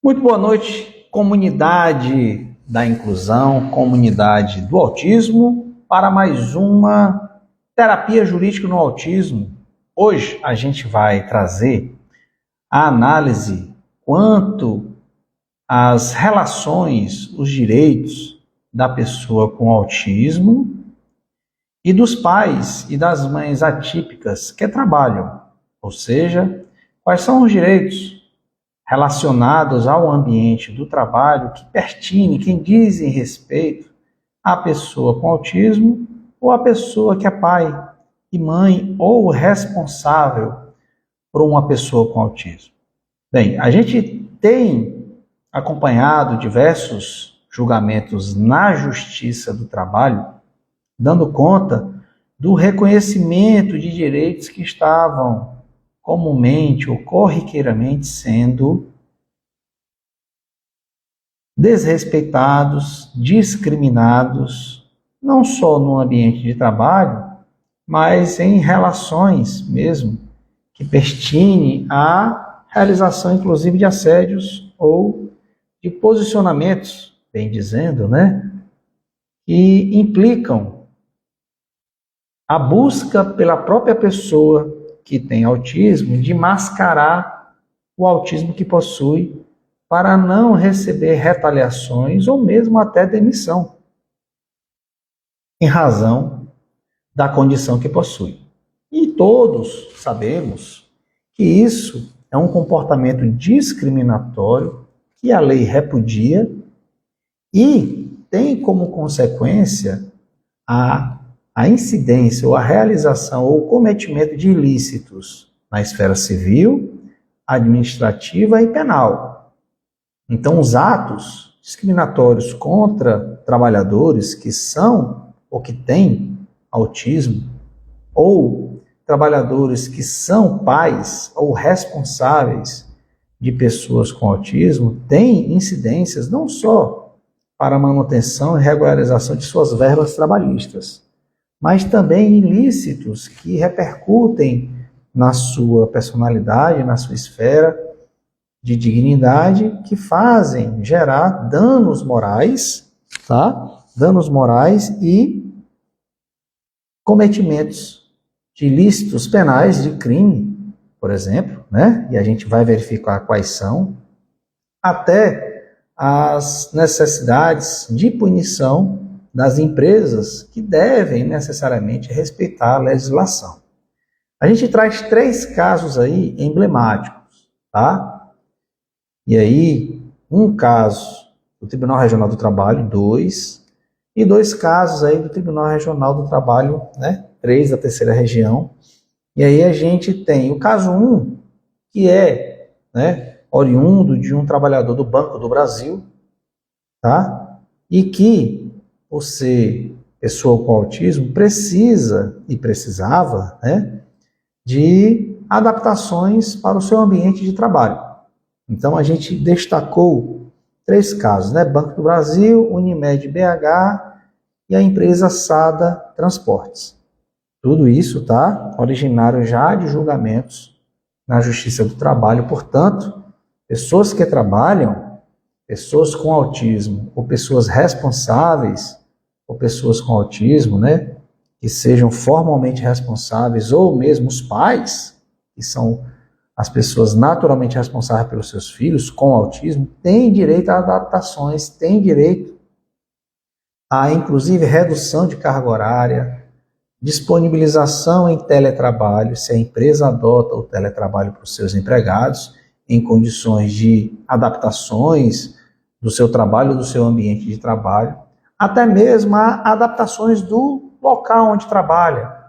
Muito boa noite, comunidade da inclusão, comunidade do autismo, para mais uma terapia jurídica no autismo. Hoje a gente vai trazer a análise quanto às relações, os direitos da pessoa com autismo e dos pais e das mães atípicas que trabalham, ou seja, quais são os direitos relacionados ao ambiente do trabalho que pertine, que dizem respeito à pessoa com autismo ou à pessoa que é pai e mãe ou responsável por uma pessoa com autismo. Bem, a gente tem acompanhado diversos julgamentos na Justiça do Trabalho, dando conta do reconhecimento de direitos que estavam comumente ou corriqueiramente sendo desrespeitados, discriminados, não só no ambiente de trabalho, mas em relações mesmo, que pertine à realização, inclusive, de assédios ou de posicionamentos, bem dizendo, que implicam a busca pela própria pessoa que tem autismo de mascarar o autismo que possui para não receber retaliações ou mesmo até demissão, em razão da condição que possui. E todos sabemos que isso é um comportamento discriminatório que a lei repudia e tem como consequência a incidência ou a realização ou o cometimento de ilícitos na esfera civil, administrativa e penal. Então, os atos discriminatórios contra trabalhadores que são ou que têm autismo, ou trabalhadores que são pais ou responsáveis de pessoas com autismo, têm incidências não só para a manutenção e regularização de suas verbas trabalhistas, mas também ilícitos que repercutem na sua personalidade, na sua esfera de dignidade, que fazem gerar danos morais, Danos morais e cometimentos de ilícitos penais, de crime, por exemplo, E a gente vai verificar quais são, até as necessidades de punição das empresas que devem necessariamente respeitar a legislação. A gente traz 3 casos aí emblemáticos, E aí, um caso do Tribunal Regional do Trabalho, 2, e 2 casos aí do Tribunal Regional do Trabalho, 3 da 3ª região. E aí a gente tem o caso 1, que é, oriundo de um trabalhador do Banco do Brasil, E que, por ser pessoa com autismo, precisa e precisava, de adaptações para o seu ambiente de trabalho. Então, a gente destacou 3 casos, Banco do Brasil, Unimed BH e a empresa Sada Transportes. Tudo isso originário já de julgamentos na Justiça do Trabalho. Portanto, pessoas que trabalham, pessoas com autismo ou pessoas responsáveis ou pessoas com autismo, que sejam formalmente responsáveis, ou mesmo os pais, que são as pessoas naturalmente responsáveis pelos seus filhos com autismo, têm direito a adaptações, têm direito a, inclusive, redução de carga horária, disponibilização em teletrabalho, se a empresa adota o teletrabalho para os seus empregados, em condições de adaptações do seu trabalho, do seu ambiente de trabalho, até mesmo a adaptações do local onde trabalha,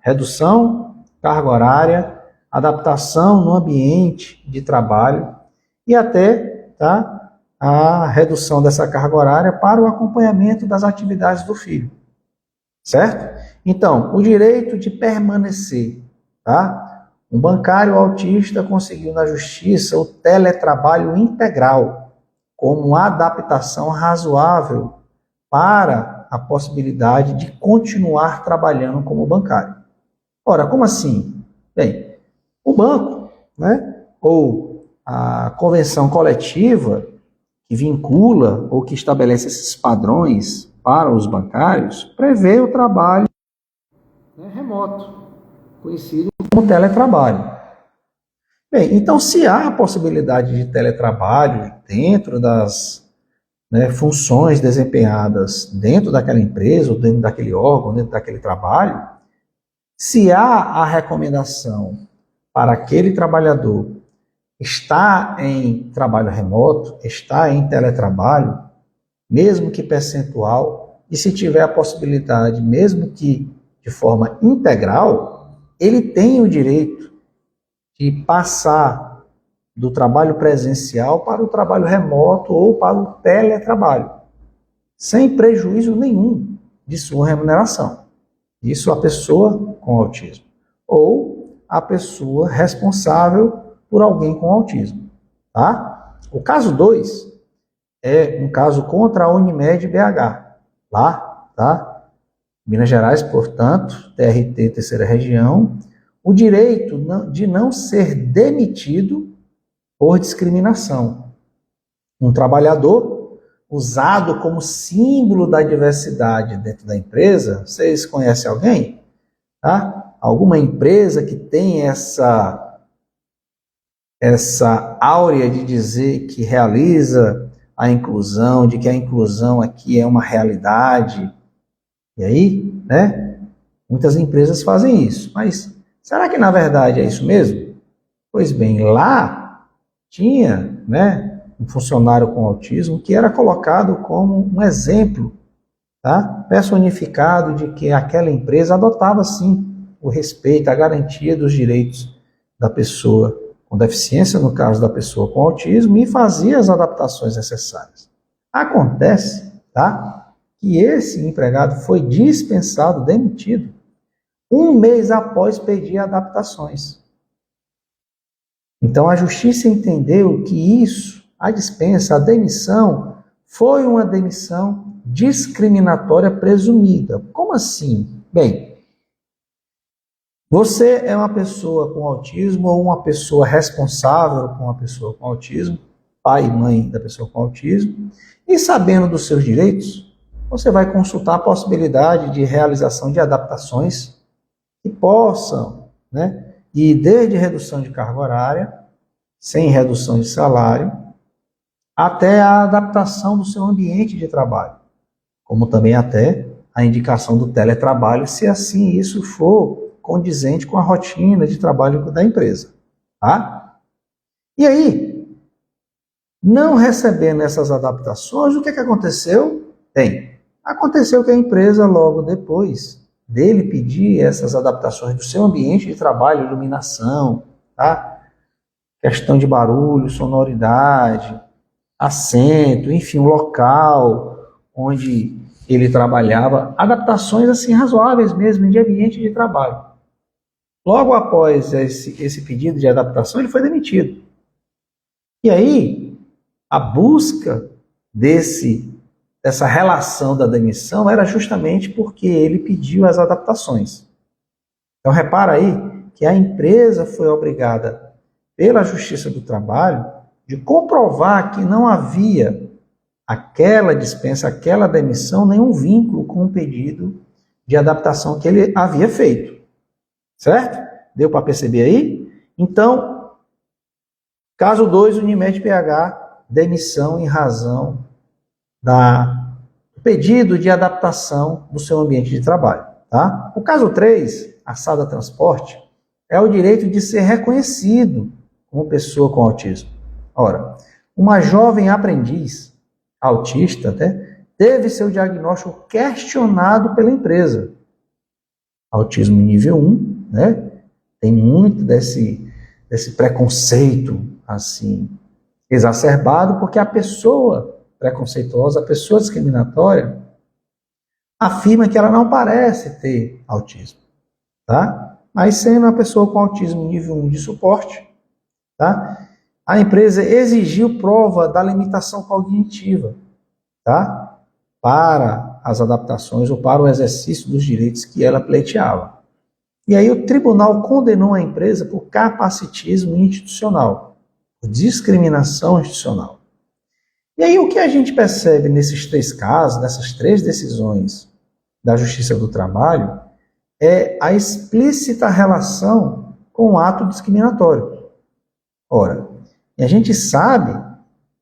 Redução, carga horária, adaptação no ambiente de trabalho e até, a redução dessa carga horária para o acompanhamento das atividades do filho, certo? Então, o direito de permanecer, Um bancário autista conseguiu na justiça o teletrabalho integral como adaptação razoável para a possibilidade de continuar trabalhando como bancário. Ora, como assim? Bem, o banco, ou a convenção coletiva que vincula ou que estabelece esses padrões para os bancários prevê o trabalho remoto, conhecido como teletrabalho. Bem, então se há a possibilidade de teletrabalho dentro das funções desempenhadas dentro daquela empresa, ou dentro daquele órgão, dentro daquele trabalho, se há a recomendação para aquele trabalhador estar em trabalho remoto, estar em teletrabalho, mesmo que percentual, e se tiver a possibilidade, mesmo que de forma integral, ele tem o direito de passar do trabalho presencial para o trabalho remoto ou para o teletrabalho, sem prejuízo nenhum de sua remuneração. Isso a pessoa com autismo, ou a pessoa responsável por alguém com autismo. Tá? O caso 2 é um caso contra a Unimed BH, lá, tá? Minas Gerais, portanto, TRT, terceira região, o direito de não ser demitido por discriminação. Um trabalhador usado como símbolo da diversidade dentro da empresa, vocês conhecem alguém? Tá? Alguma empresa que tem essa áurea de dizer que realiza a inclusão, de que a inclusão aqui é uma realidade. E aí, muitas empresas fazem isso. Mas será que na verdade é isso mesmo? Pois bem, lá tinha, um funcionário com autismo que era colocado como um exemplo, tá? Personificado de que aquela empresa adotava sim o respeito, a garantia dos direitos da pessoa com deficiência, no caso da pessoa com autismo, e fazia as adaptações necessárias. Acontece, tá, que esse empregado foi dispensado, demitido, um mês após pedir adaptações. Então a justiça entendeu que isso, a dispensa, a demissão, foi uma demissão discriminatória presumida. Como assim? Bem, você é uma pessoa com autismo ou uma pessoa responsável com uma pessoa com autismo, pai e mãe da pessoa com autismo, e sabendo dos seus direitos, você vai consultar a possibilidade de realização de adaptações que possam, ir desde redução de carga horária, sem redução de salário, até a adaptação do seu ambiente de trabalho, como também até a indicação do teletrabalho, se assim isso for condizente com a rotina de trabalho da empresa. Tá? E aí, não recebendo essas adaptações, o que aconteceu? Aconteceu que a empresa, logo depois dele pedir essas adaptações do seu ambiente de trabalho, iluminação, tá? Questão de barulho, sonoridade, assento, enfim, o local onde ele trabalhava, adaptações assim razoáveis mesmo de ambiente de trabalho. Logo após esse pedido de adaptação, ele foi demitido. E aí, a busca dessa relação da demissão era justamente porque ele pediu as adaptações. Então, repara aí que a empresa foi obrigada, pela Justiça do Trabalho, de comprovar que não havia aquela dispensa, aquela demissão, nenhum vínculo com o pedido de adaptação que ele havia feito. Certo? Deu para perceber aí? Então, caso 2, Unimed PH, demissão em razão do pedido de adaptação do seu ambiente de trabalho. Tá? O caso 3, a Sada Transporte, é o direito de ser reconhecido como pessoa com autismo. Ora, uma jovem aprendiz autista teve seu diagnóstico questionado pela empresa. Autismo nível 1, tem muito desse preconceito assim exacerbado, porque a pessoa preconceituosa, a pessoa discriminatória, afirma que ela não parece ter autismo, tá? Mas sendo uma pessoa com autismo nível 1 de suporte, tá? A empresa exigiu prova da limitação cognitiva, tá? Para as adaptações ou para o exercício dos direitos que ela pleiteava. E aí o tribunal condenou a empresa por capacitismo institucional, discriminação institucional. E aí o que a gente percebe nesses 3 casos, nessas 3 decisões da Justiça do Trabalho, é a explícita relação com o ato discriminatório. Ora, e a gente sabe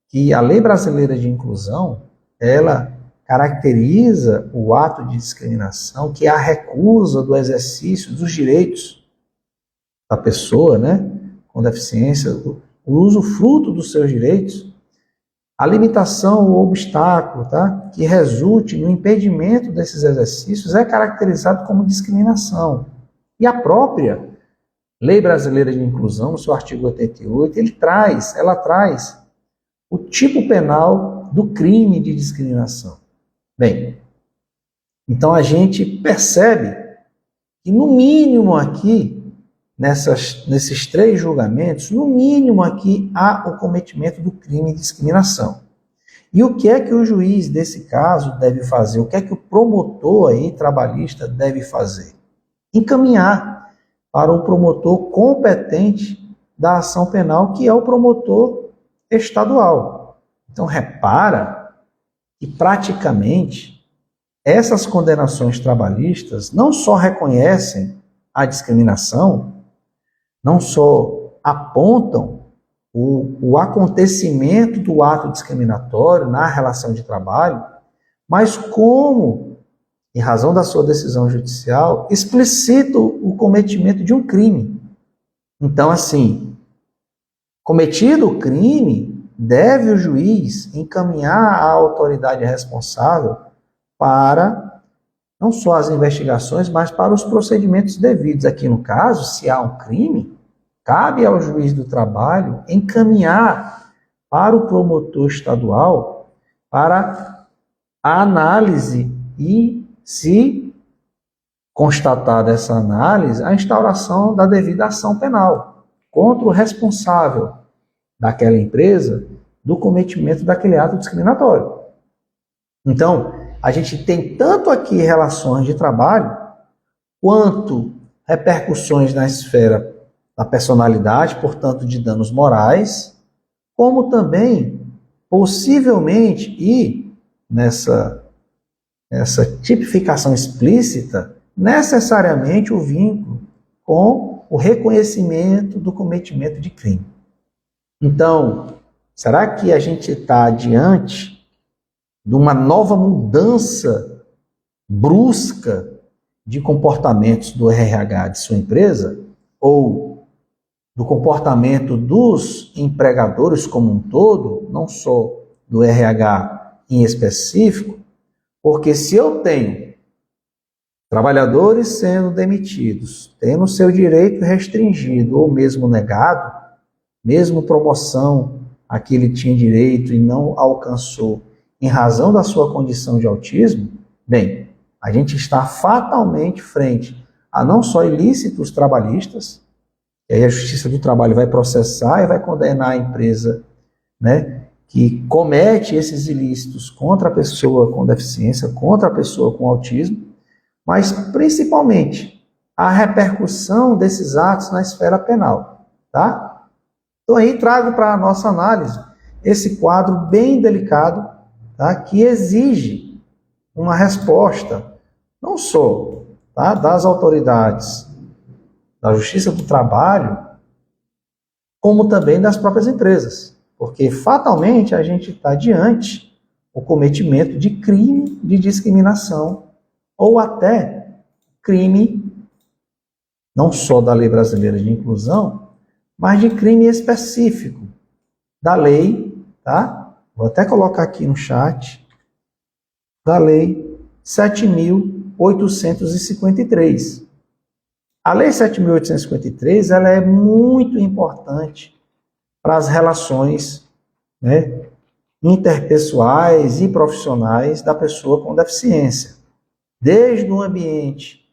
que a Lei Brasileira de Inclusão, ela caracteriza o ato de discriminação, que é a recusa do exercício dos direitos da pessoa, né, com deficiência, o usufruto dos seus direitos, a limitação ou obstáculo, tá, que resulte no impedimento desses exercícios é caracterizado como discriminação. E a própria Lei Brasileira de Inclusão, no seu artigo 88, ela traz o tipo penal do crime de discriminação. Bem, então a gente percebe que no mínimo aqui, nesses 3 julgamentos, no mínimo aqui há o cometimento do crime de discriminação. E o que é que o juiz desse caso deve fazer? O que é que o promotor aí trabalhista deve fazer? Encaminhar para o promotor competente da ação penal, que é o promotor estadual. Então repara que praticamente essas condenações trabalhistas não só reconhecem a discriminação, não só apontam o acontecimento do ato discriminatório na relação de trabalho, mas como, em razão da sua decisão judicial, explicita o cometimento de um crime. Então, assim, cometido o crime, deve o juiz encaminhar a autoridade responsável para não só as investigações, mas para os procedimentos devidos. Aqui no caso, se há um crime, cabe ao juiz do trabalho encaminhar para o promotor estadual para a análise e, se constatada essa análise, a instauração da devida ação penal contra o responsável daquela empresa do cometimento daquele ato discriminatório. Então, a gente tem tanto aqui relações de trabalho, quanto repercussões na esfera da personalidade, portanto, de danos morais, como também, possivelmente, e nessa tipificação explícita, necessariamente o vínculo com o reconhecimento do cometimento de crime. Então, será que a gente está diante de uma nova mudança brusca de comportamentos do RH de sua empresa, ou do comportamento dos empregadores como um todo, não só do RH em específico? Porque se eu tenho trabalhadores sendo demitidos, tendo seu direito restringido ou mesmo negado, mesmo promoção a que ele tinha direito e não alcançou em razão da sua condição de autismo, bem, a gente está fatalmente frente a não só ilícitos trabalhistas, e aí a Justiça do Trabalho vai processar e vai condenar a empresa, né, que comete esses ilícitos contra a pessoa com deficiência, contra a pessoa com autismo, mas principalmente a repercussão desses atos na esfera penal, tá? Então aí trago para a nossa análise esse quadro bem delicado, tá, que exige uma resposta, não só, tá, das autoridades da Justiça do Trabalho, como também das próprias empresas, porque fatalmente a gente está diante o cometimento de crime de discriminação, ou até crime, não só da Lei Brasileira de Inclusão, mas de crime específico da lei, tá? Vou até colocar aqui no chat, da Lei 7.853. A Lei 7.853, ela é muito importante para as relações, né, interpessoais e profissionais da pessoa com deficiência. Desde o ambiente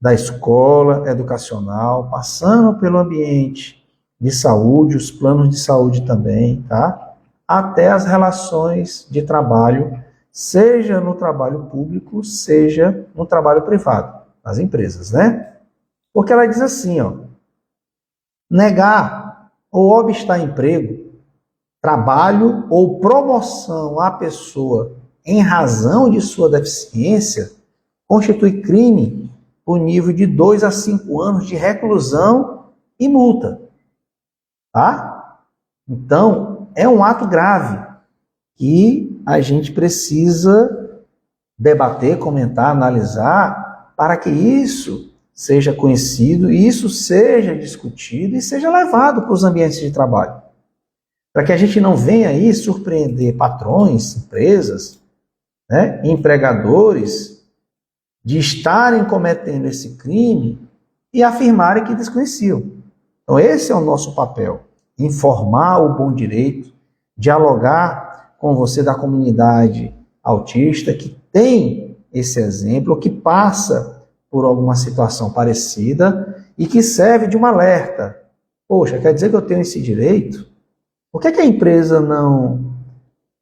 da escola educacional, passando pelo ambiente de saúde, os planos de saúde também, tá? Até as relações de trabalho, seja no trabalho público, seja no trabalho privado, nas empresas, né? Porque ela diz assim, ó, negar ou obstar emprego trabalho ou promoção à pessoa em razão de sua deficiência constitui crime punível de 2 a 5 anos de reclusão e multa. Tá? Então, é um ato grave que a gente precisa debater, comentar, analisar, para que isso seja conhecido, isso seja discutido e seja levado para os ambientes de trabalho. Para que a gente não venha aí surpreender patrões, empresas, né, empregadores, de estarem cometendo esse crime e afirmarem que desconheciam. Então esse é o nosso papel, informar o bom direito, dialogar com você da comunidade autista que tem esse exemplo, que passa por alguma situação parecida e que serve de um alerta. Poxa, quer dizer que eu tenho esse direito? Por que a empresa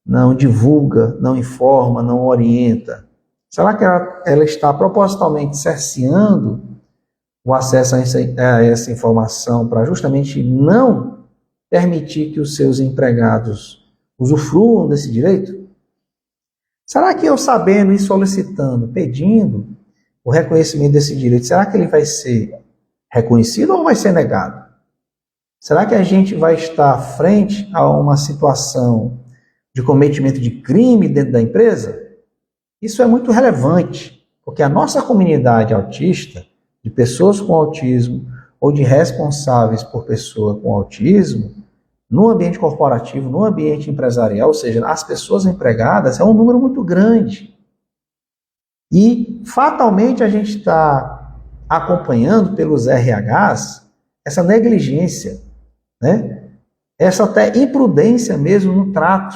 não divulga, não informa, não orienta? Será que ela está propositalmente cerceando o acesso a essa informação para justamente não permitir que os seus empregados usufruam desse direito? Será que eu sabendo e solicitando, pedindo o reconhecimento desse direito, será que ele vai ser reconhecido ou vai ser negado? Será que a gente vai estar frente a uma situação de cometimento de crime dentro da empresa? Isso é muito relevante, porque a nossa comunidade autista, de pessoas com autismo ou de responsáveis por pessoa com autismo, no ambiente corporativo, no ambiente empresarial, ou seja, as pessoas empregadas, é um número muito grande. E, fatalmente, a gente está acompanhando pelos RHs essa negligência, né? Essa até imprudência mesmo no trato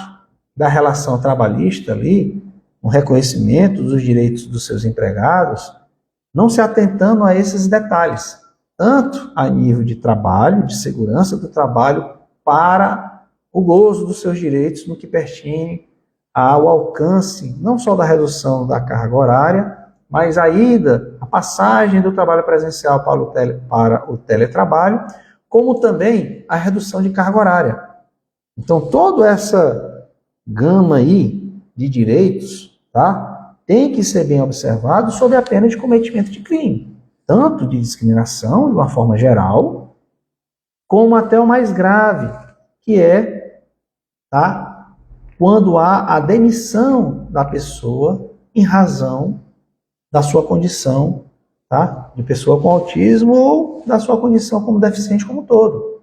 da relação trabalhista ali, no reconhecimento dos direitos dos seus empregados, não se atentando a esses detalhes, tanto a nível de trabalho, de segurança do trabalho, para o gozo dos seus direitos no que pertine ao alcance, não só da redução da carga horária, mas a ida, a passagem do trabalho presencial para o teletrabalho, como também a redução de carga horária. Então, toda essa gama aí de direitos, tá, tem que ser bem observado sob a pena de cometimento de crime, tanto de discriminação, de uma forma geral, como até o mais grave, que é, tá, quando há a demissão da pessoa em razão da sua condição, tá, de pessoa com autismo ou da sua condição como deficiente como um todo.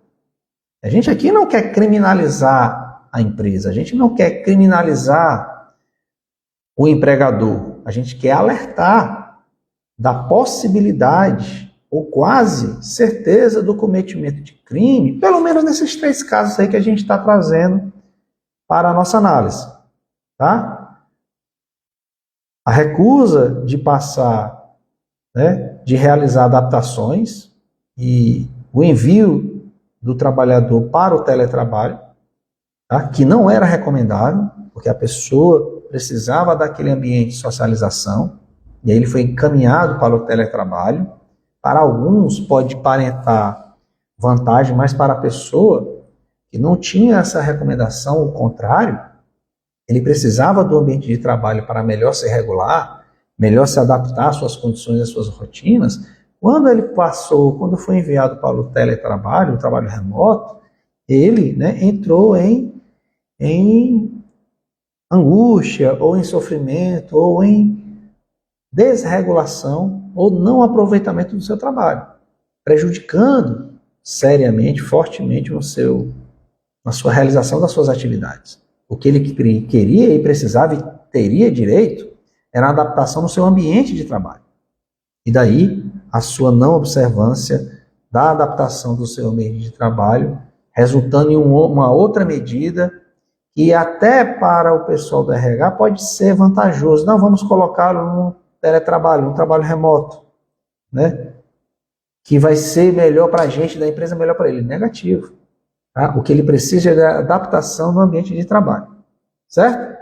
A gente aqui não quer criminalizar a empresa, a gente não quer criminalizar o empregador, a gente quer alertar da possibilidade ou quase certeza do cometimento de crime, pelo menos nesses 3 casos aí que a gente está trazendo para a nossa análise, tá? A recusa de passar, né, de realizar adaptações e o envio do trabalhador para o teletrabalho, tá, que não era recomendável, porque a pessoa precisava daquele ambiente de socialização, e aí ele foi encaminhado para o teletrabalho. Para alguns pode parentar vantagem, mas para a pessoa que não tinha essa recomendação, o contrário, ele precisava do ambiente de trabalho para melhor se regular, melhor se adaptar às suas condições, às suas rotinas. Quando foi enviado para o teletrabalho, o trabalho remoto, ele, né, entrou em angústia, ou em sofrimento, ou em desregulação, ou não aproveitamento do seu trabalho, prejudicando seriamente, fortemente na sua realização das suas atividades. O que ele queria e precisava e teria direito era a adaptação no seu ambiente de trabalho. E daí a sua não observância da adaptação do seu ambiente de trabalho, resultando em uma outra medida que até para o pessoal do RH pode ser vantajoso. Não, vamos colocá-lo no teletrabalho, no trabalho remoto, né? Que vai ser melhor para a gente, da empresa melhor para ele. Negativo. Tá? O que ele precisa é da adaptação no ambiente de trabalho. Certo?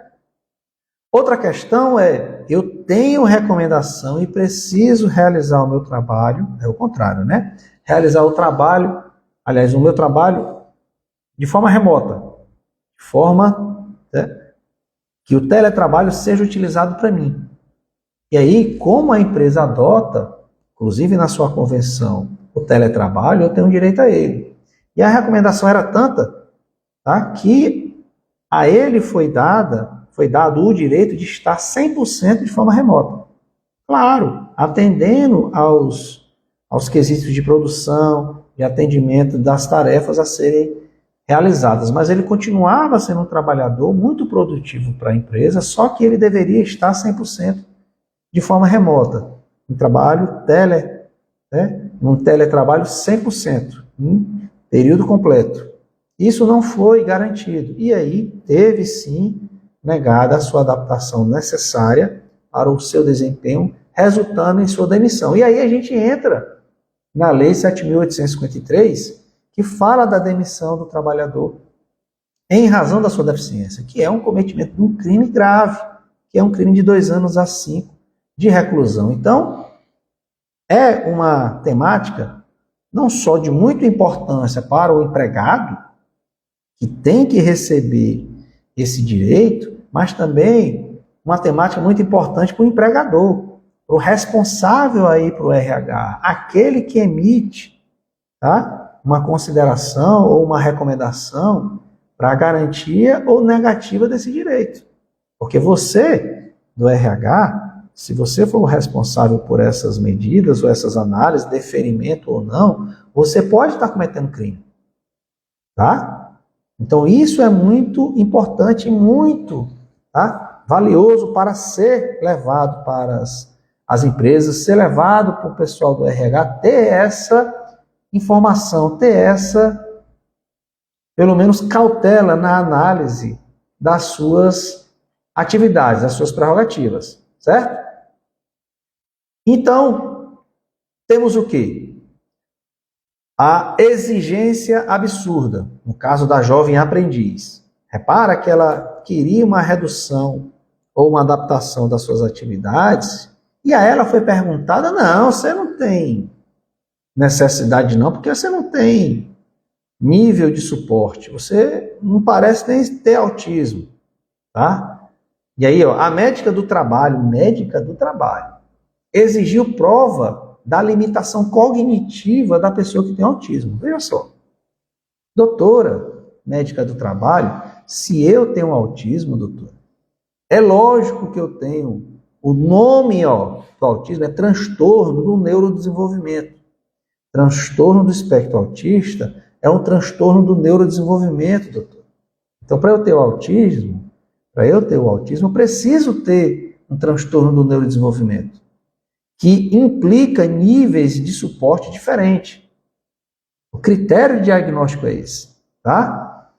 Outra questão é, eu tenho recomendação e preciso realizar o meu trabalho, é o contrário, né? Realizar o meu trabalho de forma remota, de forma, né, que o teletrabalho seja utilizado para mim. E aí, como a empresa adota, inclusive na sua convenção, o teletrabalho, eu tenho direito a ele. E a recomendação era tanta, tá, que a ele foi dado o direito de estar 100% de forma remota. Claro, atendendo aos quesitos de produção, de atendimento das tarefas a serem realizadas. Mas ele continuava sendo um trabalhador muito produtivo para a empresa, só que ele deveria estar 100% de forma remota. Um trabalho um teletrabalho 100%, em período completo. Isso não foi garantido. E aí teve sim negada a sua adaptação necessária para o seu desempenho, resultando em sua demissão. E aí a gente entra na Lei 7.853, que fala da demissão do trabalhador em razão da sua deficiência, que é um cometimento de um crime grave, que é um crime de 2 anos a 5 de reclusão. Então, é uma temática não só de muita importância para o empregado, que tem que receber esse direito, mas também uma temática muito importante para o empregador, para o responsável aí para o RH, aquele que emite, tá, uma consideração ou uma recomendação para a garantia ou negativa desse direito. Porque você, do RH, se você for o responsável por essas medidas ou essas análises, deferimento ou não, você pode estar cometendo crime. Tá? Então isso é muito importante e muito, tá, valioso para ser levado para as empresas, ser levado para o pessoal do RH, ter essa informação, ter essa, pelo menos, cautela na análise das suas atividades, das suas prerrogativas, certo? Então, temos o quê? A exigência absurda, no caso da jovem aprendiz. Repara que ela queria uma redução ou uma adaptação das suas atividades, e a ela foi perguntada, não, você não tem necessidade não, porque você não tem nível de suporte, você não parece nem ter autismo, tá? E aí, ó, a médica do trabalho, exigiu prova da limitação cognitiva da pessoa que tem autismo. Veja só. Doutora, médica do trabalho, se eu tenho autismo, doutora, é lógico que eu tenho, o nome, ó, do autismo é transtorno do neurodesenvolvimento. Transtorno do espectro autista é um transtorno do neurodesenvolvimento, doutor. Então, para eu ter o autismo, eu preciso ter um transtorno do neurodesenvolvimento, que implica níveis de suporte diferentes. O critério de diagnóstico é esse, tá?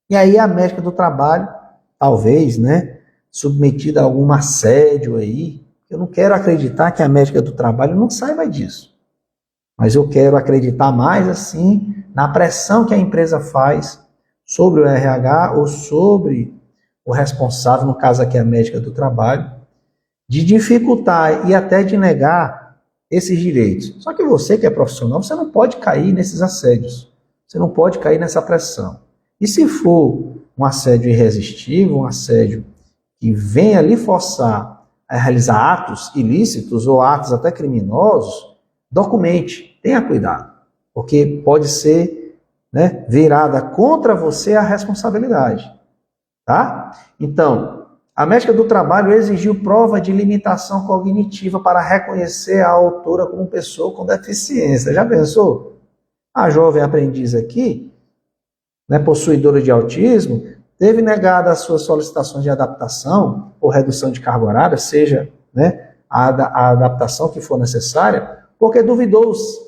E aí a médica do trabalho, talvez, né, submetida a algum assédio aí, eu não quero acreditar que a médica do trabalho não saiba disso, mas eu quero acreditar mais, assim, na pressão que a empresa faz sobre o RH ou sobre o responsável, no caso aqui a médica do trabalho, de dificultar e até de negar esses direitos. Só que você que é profissional, você não pode cair nesses assédios. Você não pode cair nessa pressão. E se for um assédio irresistível, um assédio que venha lhe forçar a realizar atos ilícitos ou atos até criminosos, documente, tenha cuidado, porque pode ser, né, virada contra você a responsabilidade. Tá? Então, a médica do trabalho exigiu prova de limitação cognitiva para reconhecer a autora como pessoa com deficiência. Já pensou? A jovem aprendiz aqui, né, possuidora de autismo, teve negada as suas solicitações de adaptação ou redução de carga horária, seja, né, a adaptação que for necessária, porque duvidou-se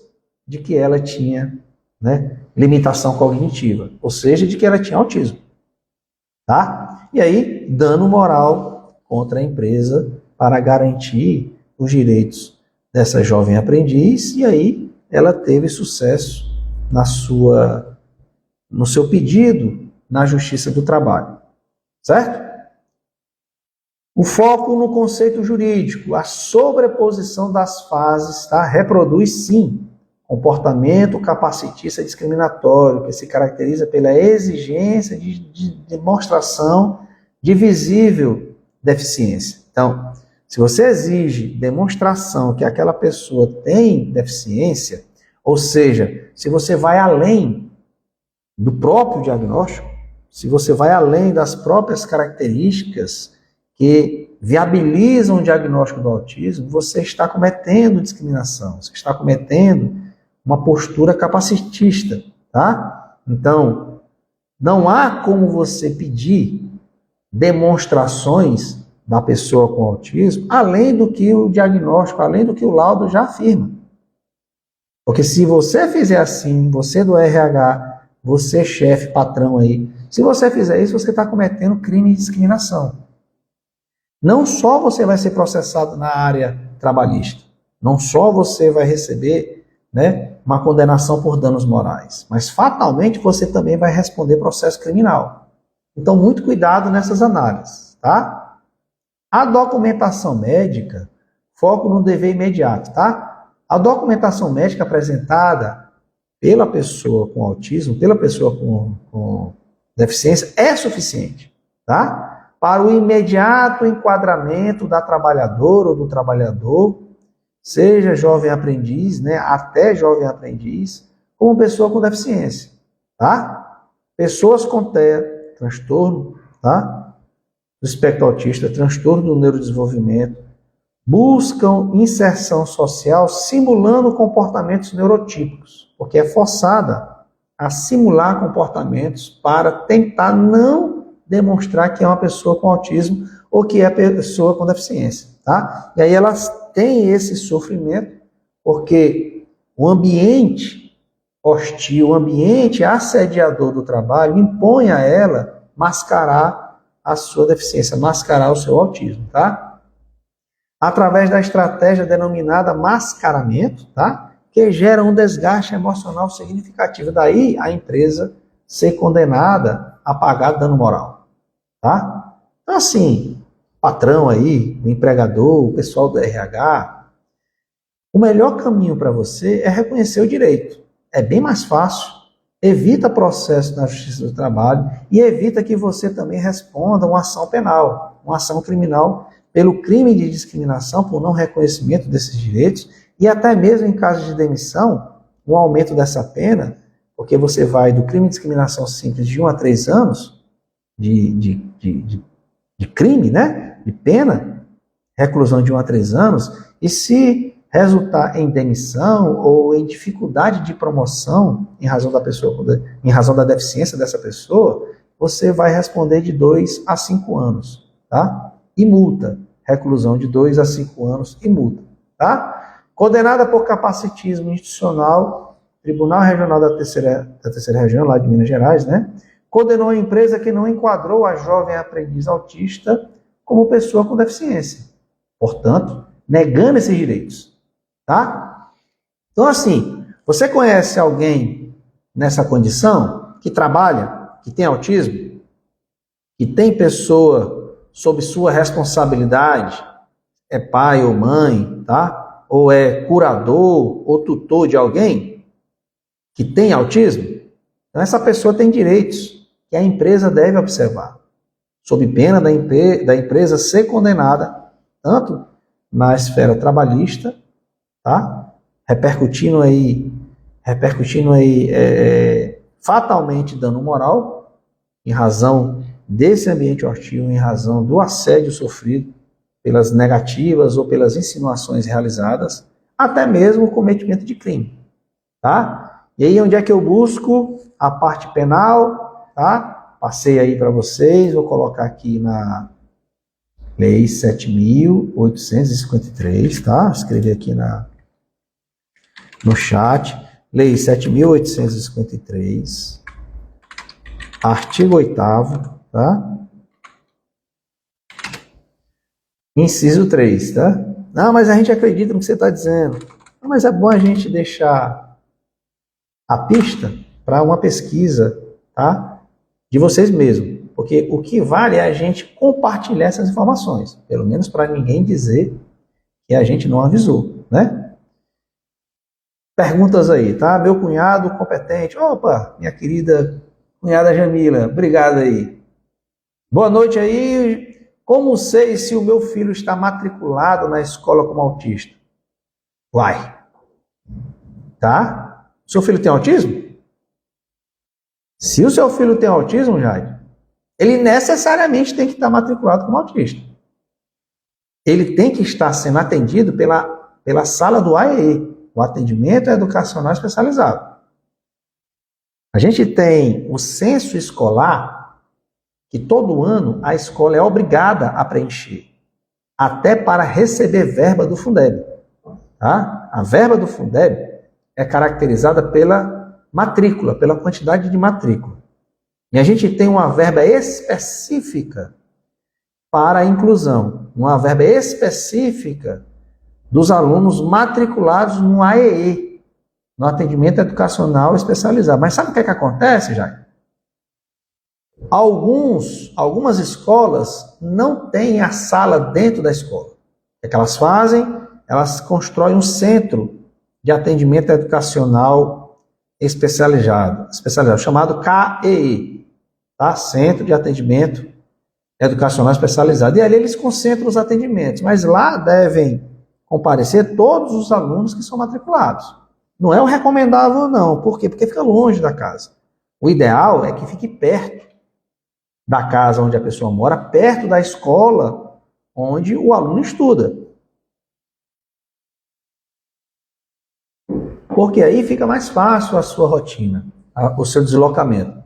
de que ela tinha, né, limitação cognitiva, ou seja, de que ela tinha autismo. Tá? E aí, dano moral contra a empresa para garantir os direitos dessa jovem aprendiz, e aí ela teve sucesso no seu pedido na Justiça do Trabalho. Certo? O foco no conceito jurídico, a sobreposição das fases, tá? Reproduz sim comportamento capacitista discriminatório, que se caracteriza pela exigência de demonstração de visível deficiência. Então, se você exige demonstração que aquela pessoa tem deficiência, ou seja, se você vai além do próprio diagnóstico, se você vai além das próprias características que viabilizam o diagnóstico do autismo, você está cometendo discriminação, você está cometendo uma postura capacitista, tá? Então, não há como você pedir demonstrações da pessoa com autismo além do que o diagnóstico, além do que o laudo já afirma. Porque se você fizer assim, você do RH, você chefe, patrão aí, se você fizer isso, você está cometendo crime de discriminação. Não só você vai ser processado na área trabalhista, não só você vai receber, né, uma condenação por danos morais, mas fatalmente você também vai responder processo criminal. Então, muito cuidado nessas análises, tá? A documentação médica, foco no dever imediato, tá? A documentação médica apresentada pela pessoa com autismo, pela pessoa com deficiência, é suficiente, tá? Para o imediato enquadramento da trabalhadora ou do trabalhador, seja jovem aprendiz, né, até jovem aprendiz, como pessoa com deficiência, tá? Pessoas com TEA, transtorno, tá? Do espectro autista, transtorno do neurodesenvolvimento, buscam inserção social simulando comportamentos neurotípicos, porque é forçada a simular comportamentos para tentar não demonstrar que é uma pessoa com autismo ou que é pessoa com deficiência, tá? E aí elas têm esse sofrimento porque o ambiente hostil, o ambiente assediador do trabalho impõe a ela mascarar a sua deficiência, mascarar o seu autismo, tá? Através da estratégia denominada mascaramento, tá? Que gera um desgaste emocional significativo. Daí a empresa ser condenada a pagar dano moral, tá? Então assim, patrão aí, o empregador, o pessoal do RH, o melhor caminho para você é reconhecer o direito. É bem mais fácil, evita processo na Justiça do Trabalho e evita que você também responda uma ação penal, uma ação criminal pelo crime de discriminação por não reconhecimento desses direitos e até mesmo em caso de demissão, um aumento dessa pena, porque você vai do crime de discriminação simples de 1 a 3 anos de crime, né? De pena, reclusão de 1 a 3 anos, e se resultar em demissão ou em dificuldade de promoção em razão da pessoa, em razão da deficiência dessa pessoa, você vai responder de 2 a 5 anos, tá? E multa, reclusão de 2 a 5 anos e multa, tá? Condenada por capacitismo institucional, Tribunal Regional da Terceira Região, lá de Minas Gerais, né? Condenou a empresa que não enquadrou a jovem aprendiz autista como pessoa com deficiência. Portanto, negando esses direitos, tá? Então, assim, você conhece alguém nessa condição, que trabalha, que tem autismo, que tem pessoa sob sua responsabilidade, é pai ou mãe, tá? Ou é curador ou tutor de alguém que tem autismo? Então, essa pessoa tem direitos que a empresa deve observar, sob pena da empresa ser condenada, tanto na esfera trabalhista, tá? Repercutindo aí fatalmente dano moral, em razão desse ambiente hostil, em razão do assédio sofrido pelas negativas ou pelas insinuações realizadas, até mesmo o cometimento de crime, tá? E aí onde é que eu busco a parte penal, tá? Passei aí para vocês, vou colocar aqui na Lei 7.853, tá? Escrevi aqui no chat. Lei 7.853, artigo 8º, tá? Inciso 3, tá? Não, mas a gente acredita no que você está dizendo. Não, mas é bom a gente deixar a pista para uma pesquisa, tá? De vocês mesmos. Porque o que vale é a gente compartilhar essas informações. Pelo menos para ninguém dizer que a gente não avisou, né? perguntas aí, tá? Meu cunhado competente. Opa, minha querida cunhada Jamila, obrigado aí. Boa noite aí. Como sei se o meu filho está matriculado na escola como autista? Uai, tá? Seu filho tem autismo? Se o seu filho tem autismo, Jade, ele necessariamente tem que estar matriculado como autista. Ele tem que estar sendo atendido pela sala do AEE, o Atendimento Educacional Especializado. A gente tem o censo escolar, que todo ano a escola é obrigada a preencher, até para receber verba do Fundeb. Tá? A verba do Fundeb é caracterizada pela matrícula, pela quantidade de matrícula. E a gente tem uma verba específica para a inclusão, uma verba específica dos alunos matriculados no AEE, no Atendimento Educacional Especializado. Mas sabe o que acontece, Jair? Algumas escolas não têm a sala dentro da escola. O que elas fazem? Elas constroem um centro de atendimento educacional especializado chamado CAEE, tá? Centro de Atendimento Educacional Especializado. E ali eles concentram os atendimentos, mas lá devem comparecer todos os alunos que são matriculados. Não é o recomendável, não. Por quê? Porque fica longe da casa. O ideal é que fique perto da casa onde a pessoa mora, perto da escola onde o aluno estuda. Porque aí fica mais fácil a sua rotina, o seu deslocamento.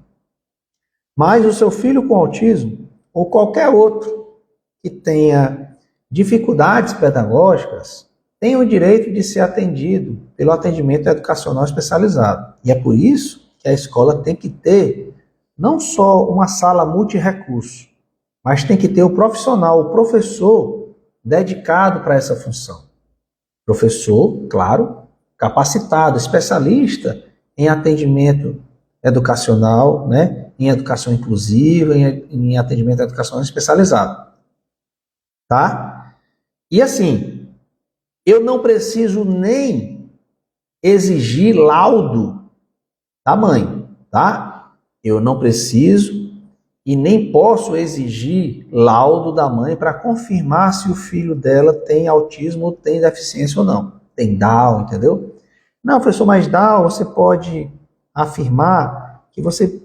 Mas o seu filho com autismo, ou qualquer outro que tenha dificuldades pedagógicas, tem o direito de ser atendido pelo atendimento educacional especializado. E é por isso que a escola tem que ter não só uma sala multirrecurso, mas tem que ter o profissional, o professor dedicado para essa função. Professor, claro, capacitado, especialista em atendimento educacional, né, em educação inclusiva, em atendimento educacional especializado. Tá? E assim, eu não preciso nem exigir laudo da mãe, tá? Eu não preciso e nem posso exigir laudo da mãe para confirmar se o filho dela tem autismo ou tem deficiência ou não. Tem Down, entendeu? Não, professor, mas Down você pode afirmar que você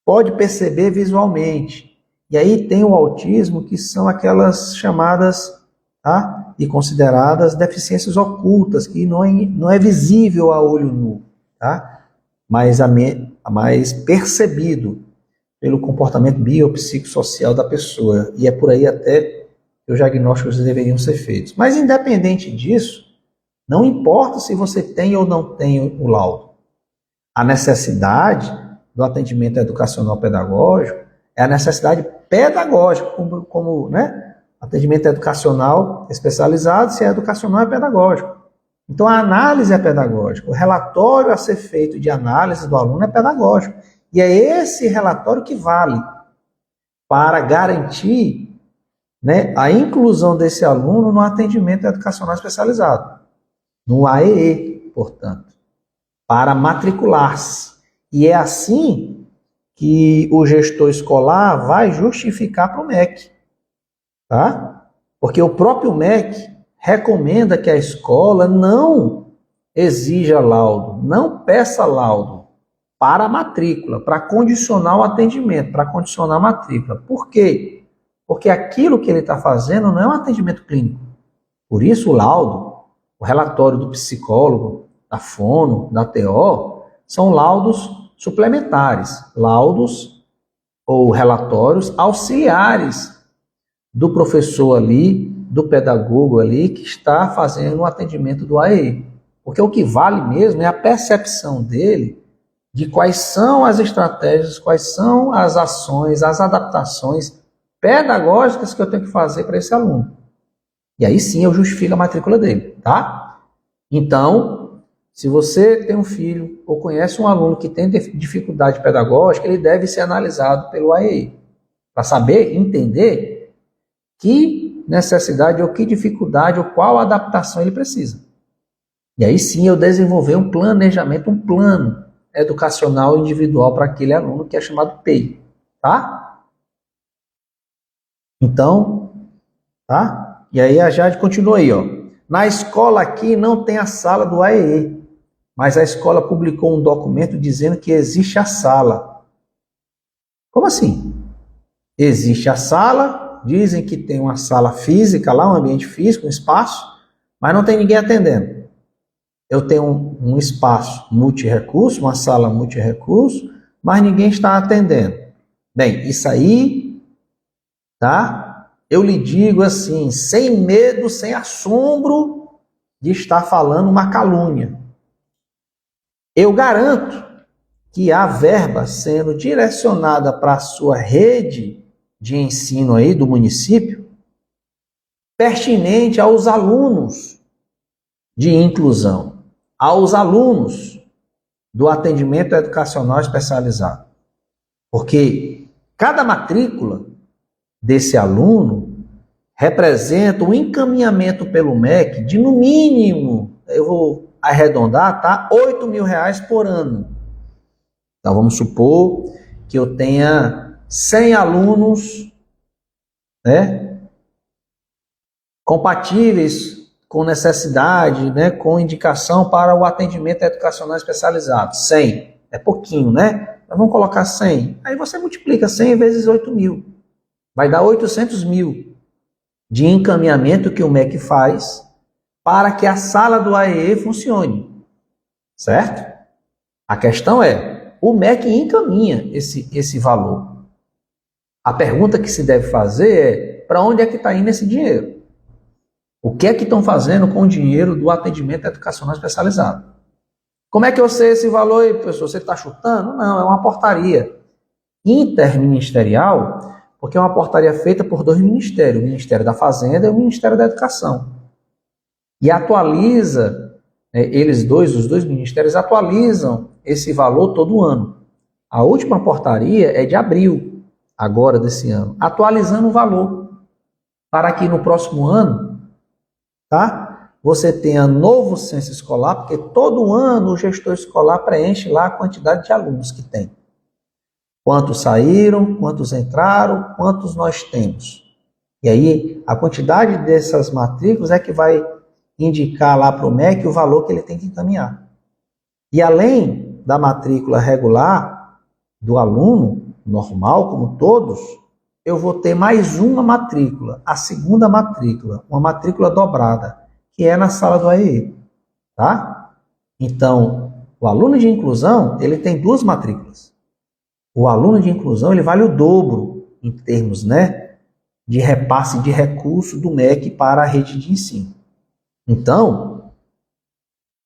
pode perceber visualmente. E aí tem o autismo, que são aquelas chamadas, tá, e consideradas deficiências ocultas, que não é visível a olho nu, tá? Mas percebido pelo comportamento biopsicossocial da pessoa. E é por aí até que os diagnósticos deveriam ser feitos. Mas independente disso, não importa se você tem ou não tem o laudo. A necessidade do atendimento educacional pedagógico é a necessidade pedagógica, como né, atendimento educacional especializado, se é educacional é pedagógico. Então a análise é pedagógica, o relatório a ser feito de análise do aluno é pedagógico. E é esse relatório que vale para garantir, né, a inclusão desse aluno no atendimento educacional especializado, no AEE, portanto, para matricular-se. E é assim que o gestor escolar vai justificar para o MEC, tá? Porque o próprio MEC recomenda que a escola não exija laudo, não peça laudo para a matrícula, para condicionar o atendimento, para condicionar a matrícula. Por quê? Porque aquilo que ele está fazendo não é um atendimento clínico. Por isso o laudo, o relatório do psicólogo, da fono, da TO, são laudos suplementares, laudos ou relatórios auxiliares do professor ali, do pedagogo ali, que está fazendo o atendimento do AEE. Porque o que vale mesmo é a percepção dele de quais são as estratégias, quais são as ações, as adaptações pedagógicas que eu tenho que fazer para esse aluno. E aí sim eu justifico a matrícula dele, tá? Então, se você tem um filho ou conhece um aluno que tem dificuldade pedagógica, ele deve ser analisado pelo AEE, para saber, entender que necessidade ou que dificuldade ou qual adaptação ele precisa. E aí sim eu desenvolver um planejamento, um plano educacional individual para aquele aluno, que é chamado PEI, tá? Então, tá? E aí a Jade continua aí, ó. Na escola aqui não tem a sala do AEE, mas a escola publicou um documento dizendo que existe a sala. Como assim? Existe a sala, dizem que tem uma sala física lá, um ambiente físico, um espaço, mas não tem ninguém atendendo. Eu tenho um espaço multirrecurso, uma sala multirrecurso, mas ninguém está atendendo. Bem, isso aí, tá? Eu lhe digo assim, sem medo, sem assombro de estar falando uma calúnia. Eu garanto que há verba sendo direcionada para a sua rede de ensino aí do município, pertinente aos alunos de inclusão, aos alunos do atendimento educacional especializado. Porque cada matrícula desse aluno representa um encaminhamento pelo MEC de, no mínimo, eu vou arredondar, tá? R$8.000 por ano. Então, vamos supor que eu tenha 100 alunos, né, compatíveis com necessidade, né, com indicação para o atendimento educacional especializado. 100. É pouquinho, né? Mas vamos colocar 100. Aí você multiplica 100 vezes 8.000. Vai dar 800.000 de encaminhamento que o MEC faz para que a sala do AEE funcione. Certo? A questão é, o MEC encaminha esse valor. A pergunta que se deve fazer é, para onde é que está indo esse dinheiro? O que é que estão fazendo com o dinheiro do atendimento educacional especializado? Como é que eu sei esse valor aí, professor? Você está chutando? Não, é uma portaria interministerial, porque é uma portaria feita por dois ministérios, o Ministério da Fazenda e o Ministério da Educação. E atualiza, os dois ministérios atualizam esse valor todo ano. A última portaria é de abril, agora desse ano, atualizando o valor, para que no próximo ano, tá, você tenha novo censo escolar, porque todo ano o gestor escolar preenche lá a quantidade de alunos que tem. Quantos saíram, quantos entraram, quantos nós temos. E aí, a quantidade dessas matrículas é que vai indicar lá para o MEC o valor que ele tem que encaminhar. E além da matrícula regular do aluno, normal como todos, eu vou ter mais uma matrícula, a segunda matrícula, uma matrícula dobrada, que é na sala do AEE, tá? Então, o aluno de inclusão, ele tem duas matrículas. O aluno de inclusão, ele vale o dobro em termos, né, de repasse de recurso do MEC para a rede de ensino. Então,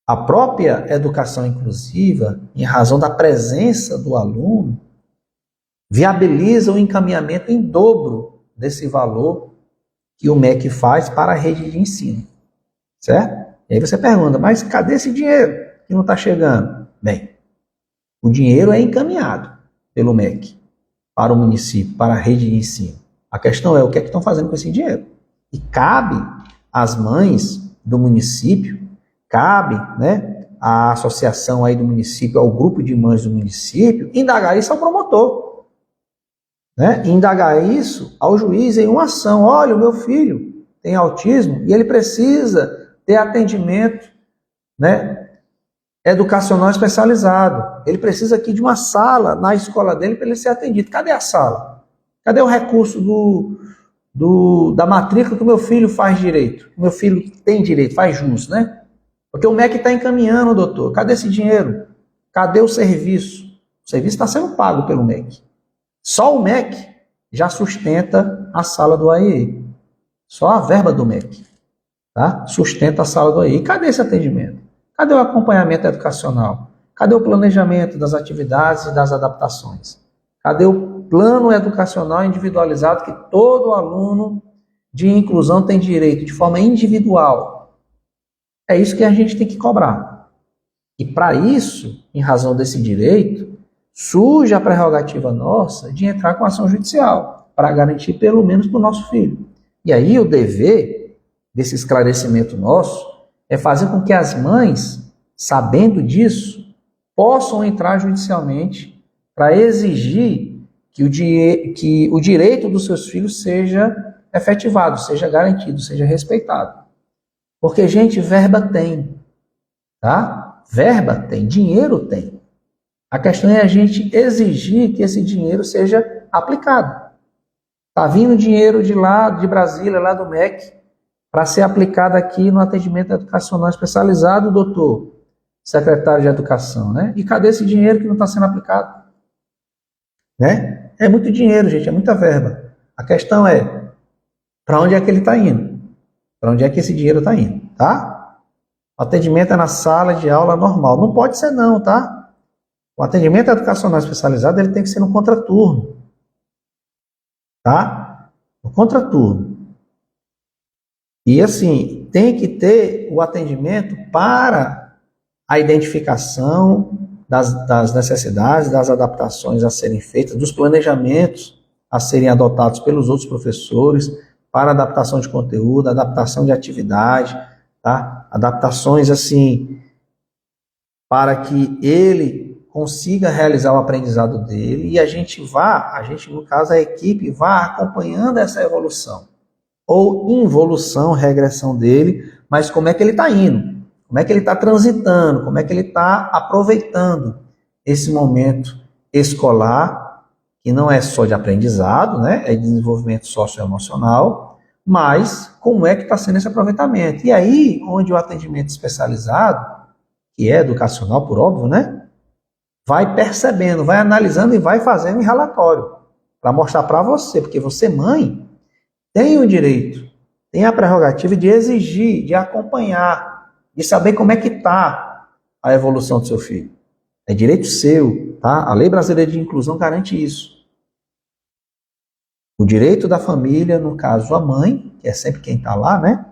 a própria educação inclusiva, em razão da presença do aluno, viabiliza o encaminhamento em dobro desse valor que o MEC faz para a rede de ensino. Certo? E aí você pergunta, mas cadê esse dinheiro que não está chegando? Bem, o dinheiro é encaminhado pelo MEC para o município, para a rede de ensino. A questão é o que é que estão fazendo com esse dinheiro. E cabe às mães do município, cabe, né, à associação aí do município, ao grupo de mães do município, indagar isso ao promotor. Né? Indagar isso ao juiz em uma ação. Olha, o meu filho tem autismo e ele precisa ter atendimento, né, educacional especializado. Ele precisa aqui de uma sala na escola dele para ele ser atendido. Cadê a sala? Cadê o recurso da matrícula que o meu filho faz direito? O meu filho tem direito, faz jus, né? Porque o MEC está encaminhando, doutor. Cadê esse dinheiro? Cadê o serviço? O serviço está sendo pago pelo MEC. Só o MEC já sustenta a sala do AEE. Só a verba do MEC, tá, sustenta a sala do AEE. E cadê esse atendimento? Cadê o acompanhamento educacional? Cadê o planejamento das atividades e das adaptações? Cadê o plano educacional individualizado que todo aluno de inclusão tem direito de forma individual? É isso que a gente tem que cobrar. E para isso, em razão desse direito, surge a prerrogativa nossa de entrar com ação judicial para garantir pelo menos para o nosso filho. E aí o dever desse esclarecimento nosso é fazer com que as mães, sabendo disso, possam entrar judicialmente para exigir que o direito dos seus filhos seja efetivado, seja garantido, seja respeitado. Porque, gente, verba tem, tá? Verba tem, dinheiro tem. A questão é a gente exigir que esse dinheiro seja aplicado. Está vindo dinheiro de lá, de Brasília, lá do MEC, para ser aplicado aqui no atendimento educacional especializado, doutor secretário de Educação, né? E cadê esse dinheiro que não está sendo aplicado? Né? É muito dinheiro, gente, é muita verba. A questão é, para onde é que ele está indo? Para onde é que esse dinheiro está indo, tá? O atendimento é na sala de aula normal. Não pode ser não, tá? O atendimento educacional especializado, ele tem que ser no contraturno, tá? No contraturno. E assim, tem que ter o atendimento para a identificação das necessidades, das adaptações a serem feitas, dos planejamentos a serem adotados pelos outros professores, para adaptação de conteúdo, adaptação de atividade, tá? Adaptações assim, para que ele consiga realizar o aprendizado dele e a gente, no caso a equipe, vá acompanhando essa evolução, ou involução, regressão dele, mas como é que ele está indo? Como é que ele está transitando? Como é que ele está aproveitando esse momento escolar, que não é só de aprendizado, né? É de desenvolvimento socioemocional, mas como é que está sendo esse aproveitamento? E aí, onde o atendimento especializado, que é educacional, por óbvio, né? Vai percebendo, vai analisando e vai fazendo em relatório, para mostrar para você, porque você, mãe, tem o direito, tem a prerrogativa de exigir, de acompanhar, de saber como é que está a evolução do seu filho. É direito seu, tá? A Lei Brasileira de Inclusão garante isso. O direito da família, no caso a mãe, que é sempre quem está lá, né?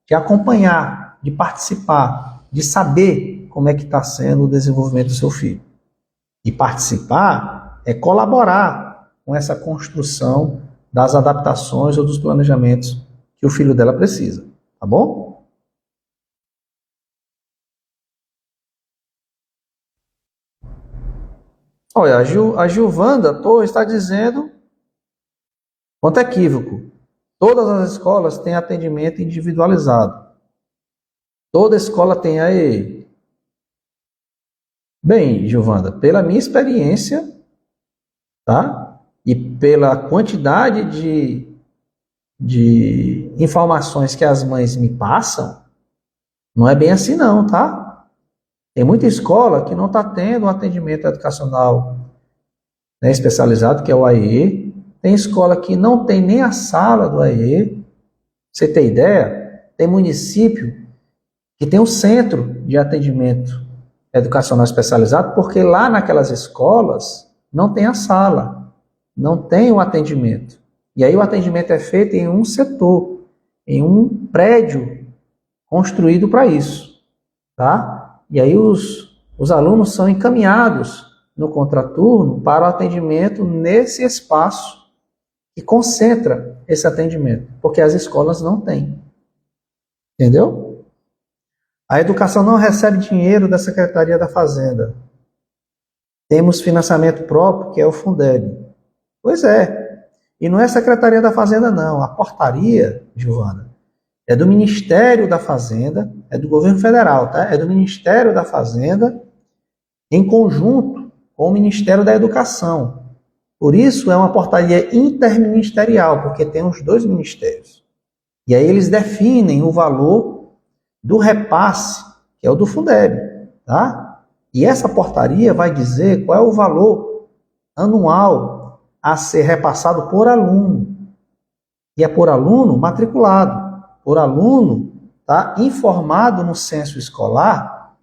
De acompanhar, de participar, de saber como é que está sendo o desenvolvimento do seu filho. E participar é colaborar com essa construção das adaptações ou dos planejamentos que o filho dela precisa, tá bom? Olha, a Gilvanda Torres está dizendo, quanto equívoco, todas as escolas têm atendimento individualizado. Toda escola tem aí. Bem, Gilvanda, pela minha experiência, tá? E pela quantidade de informações que as mães me passam, não é bem assim não, tá? Tem muita escola que não está tendo um atendimento educacional, né, especializado, que é o AE. Tem escola que não tem nem a sala do AE. Você tem ideia? Tem município que tem um centro de atendimento educacional especializado, porque lá naquelas escolas não tem a sala, não tem o atendimento. E aí o atendimento é feito em um setor, em um prédio construído para isso, tá? E aí os alunos são encaminhados no contraturno para o atendimento nesse espaço que concentra esse atendimento, porque as escolas não têm. Entendeu? A educação não recebe dinheiro da Secretaria da Fazenda. Temos financiamento próprio, que é o Fundeb. Pois é. E não é a Secretaria da Fazenda, não. A portaria, Giovana, é do Ministério da Fazenda, é do governo federal, tá? É do Ministério da Fazenda, em conjunto com o Ministério da Educação. Por isso é uma portaria interministerial, porque tem os dois ministérios. E aí eles definem o valor do repasse, que é o do Fundeb, tá? E essa portaria vai dizer qual é o valor anual a ser repassado por aluno. E é por aluno matriculado. Por aluno, tá, informado no censo escolar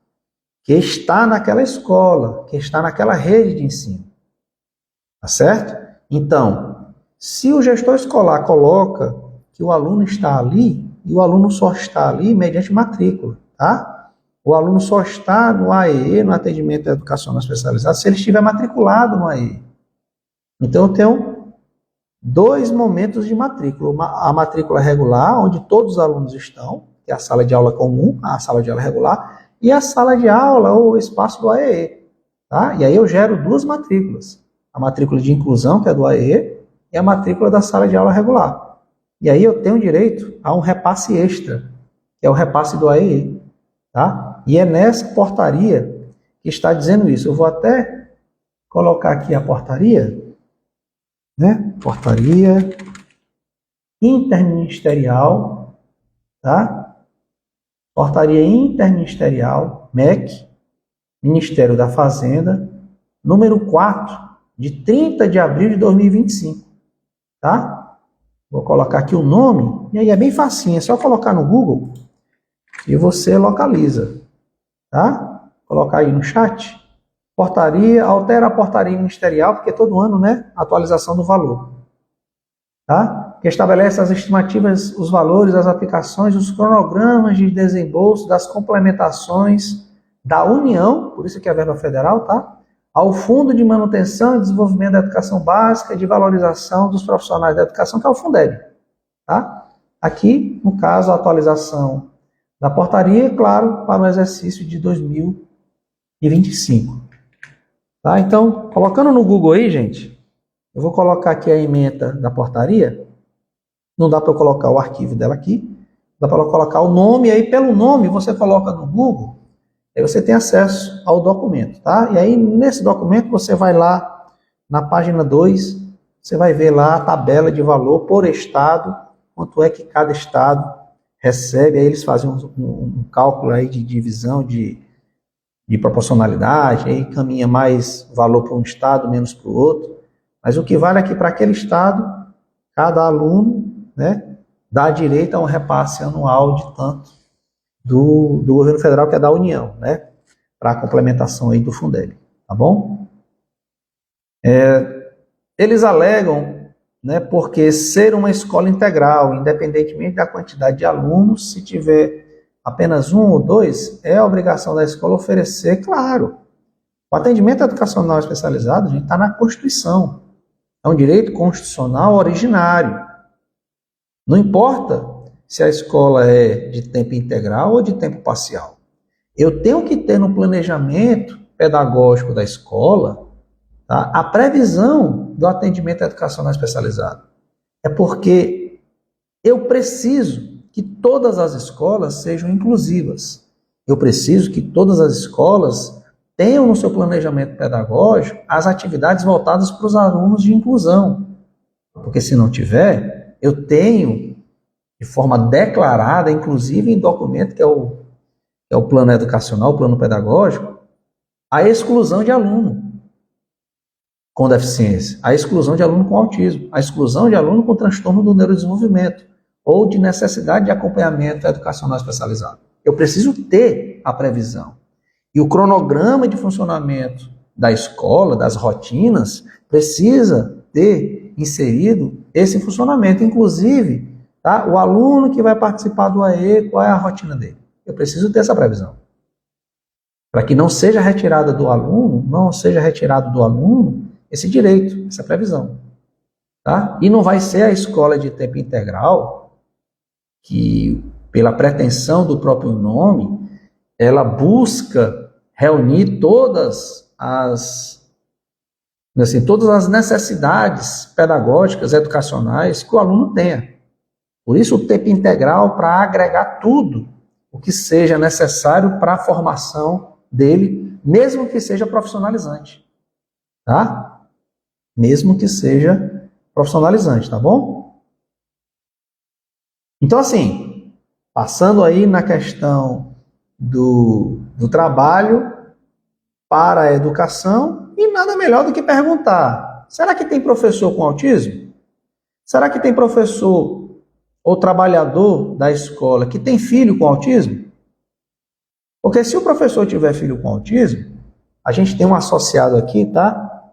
que está naquela escola, que está naquela rede de ensino. Tá certo? Então, se o gestor escolar coloca que o aluno está ali, e o aluno só está ali mediante matrícula, tá? O aluno só está no AEE, no atendimento educacional especializado, se ele estiver matriculado no AEE. Então, eu tenho dois momentos de matrícula. A matrícula regular, onde todos os alunos estão, que é a sala de aula comum, a sala de aula regular, e a sala de aula ou espaço do AEE. Tá? E aí eu gero duas matrículas. A matrícula de inclusão, que é do AEE, e a matrícula da sala de aula regular. E aí eu tenho direito a um repasse extra, que é o repasse do AEE. Tá? E é nessa portaria que está dizendo isso. Eu vou até colocar aqui a portaria, né? Portaria interministerial, tá? Portaria interministerial, MEC, Ministério da Fazenda, número 4, de 30 de abril de 2025, tá? Vou colocar aqui o nome, e aí é bem facinho, é só colocar no Google e você localiza, tá? Colocar aí no chat. Portaria, altera a portaria ministerial, porque todo ano, né, atualização do valor, tá? Que estabelece as estimativas, os valores, as aplicações, os cronogramas de desembolso, das complementações da União, por isso que é verba federal, tá? Ao Fundo de Manutenção e Desenvolvimento da Educação Básica e de Valorização dos Profissionais da Educação, que é o Fundeb, tá? Aqui, no caso, a atualização da portaria, claro, para o exercício de 2025. Tá? Então, colocando no Google aí, gente, eu vou colocar aqui a ementa da portaria. Não dá para eu colocar o arquivo dela aqui, dá para eu colocar o nome, e aí pelo nome você coloca no Google, aí você tem acesso ao documento, tá? E aí nesse documento você vai lá na página 2, você vai ver lá a tabela de valor por estado, quanto é que cada estado recebe, aí eles fazem um cálculo aí de divisão de proporcionalidade, aí caminha mais valor para um estado, menos para o outro, mas o que vale aqui para aquele estado, cada aluno, né, dá direito a um repasse anual de tanto do governo federal, que é da União, né, para a complementação aí do Fundeb, tá bom? Eles alegam, né, porque ser uma escola integral, independentemente da quantidade de alunos, se tiver apenas um ou dois, é a obrigação da escola oferecer, claro. O atendimento educacional especializado, a gente está na Constituição. É um direito constitucional originário. Não importa se a escola é de tempo integral ou de tempo parcial. Eu tenho que ter no planejamento pedagógico da escola, tá, a previsão do atendimento educacional especializado. É porque eu preciso que todas as escolas sejam inclusivas. Eu preciso que todas as escolas tenham no seu planejamento pedagógico as atividades voltadas para os alunos de inclusão. Porque se não tiver, eu tenho de forma declarada, inclusive em documento que é o plano educacional, o plano pedagógico, a exclusão de aluno com deficiência, a exclusão de aluno com autismo, a exclusão de aluno com transtorno do neurodesenvolvimento ou de necessidade de acompanhamento educacional especializado. Eu preciso ter a previsão. E o cronograma de funcionamento da escola, das rotinas, precisa ter inserido esse funcionamento. Inclusive, tá, o aluno que vai participar do AE, qual é a rotina dele? Eu preciso ter essa previsão. Para que não seja retirado do aluno esse direito, essa previsão. Tá? E não vai ser a escola de tempo integral que, pela pretensão do próprio nome, ela busca reunir todas as necessidades pedagógicas, educacionais que o aluno tenha. Por isso o tempo integral, para agregar tudo o que seja necessário para a formação dele, mesmo que seja profissionalizante. Tá? Mesmo que seja profissionalizante, tá bom? Então, assim, passando aí na questão do trabalho para a educação, e nada melhor do que perguntar: será que tem professor com autismo? Será que tem professor ou trabalhador da escola que tem filho com autismo? Porque se o professor tiver filho com autismo, a gente tem um associado aqui, tá?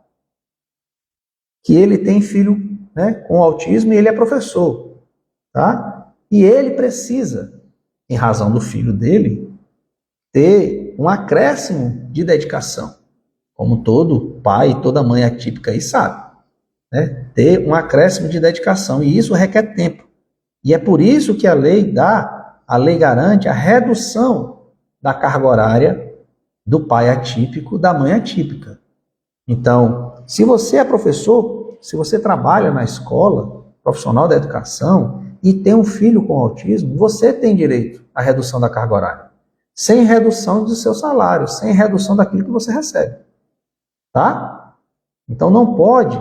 Que ele tem filho, né, com autismo e ele é professor, tá? E ele precisa, em razão do filho dele, ter um acréscimo de dedicação, como todo pai, toda mãe atípica aí sabe, né? Ter um acréscimo de dedicação, e isso requer tempo. E é por isso que a lei dá a lei garante a redução da carga horária do pai atípico, da mãe atípica. Então, se você é professor, se você trabalha na escola, profissional da educação, e tem um filho com autismo, você tem direito à redução da carga horária, sem redução do seu salário, sem redução daquilo que você recebe. Tá? Então não pode,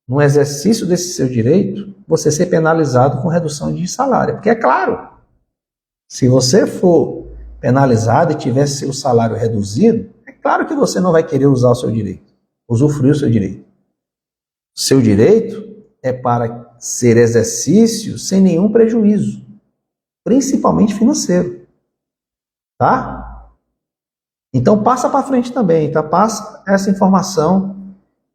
no exercício desse seu direito, você ser penalizado com redução de salário. Porque é claro, se você for penalizado e tiver seu salário reduzido, é claro que você não vai querer usar o seu direito, usufruir o seu direito. O seu direito é para ser exercício sem nenhum prejuízo, principalmente financeiro. Tá? Então passa para frente também, tá? Passa essa informação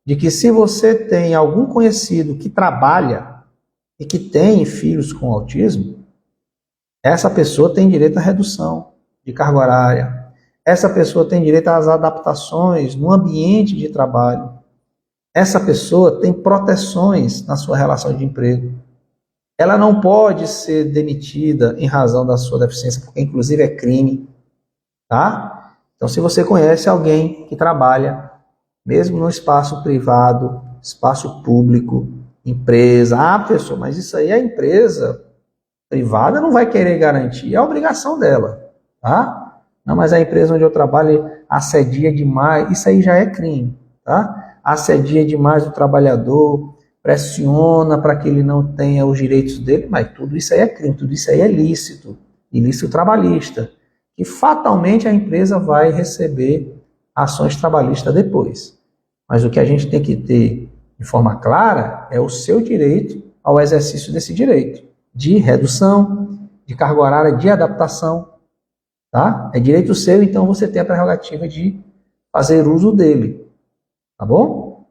de que se você tem algum conhecido que trabalha e que tem filhos com autismo, essa pessoa tem direito à redução de carga horária, essa pessoa tem direito às adaptações no ambiente de trabalho, essa pessoa tem proteções na sua relação de emprego. Ela não pode ser demitida em razão da sua deficiência, porque inclusive é crime. Tá? Então, se você conhece alguém que trabalha, mesmo no espaço privado, espaço público, empresa, pessoa, mas isso aí a empresa privada não vai querer garantir, é a obrigação dela. Tá? Não, mas a empresa onde eu trabalho assedia demais, isso aí já é crime. Tá? Assedia demais o trabalhador, pressiona para que ele não tenha os direitos dele, mas tudo isso aí é crime, tudo isso aí é ilícito, ilícito trabalhista, que fatalmente a empresa vai receber ações trabalhistas depois. Mas o que a gente tem que ter de forma clara é o seu direito ao exercício desse direito, de redução, de carga horária, de adaptação. Tá? É direito seu, então você tem a prerrogativa de fazer uso dele. Tá bom?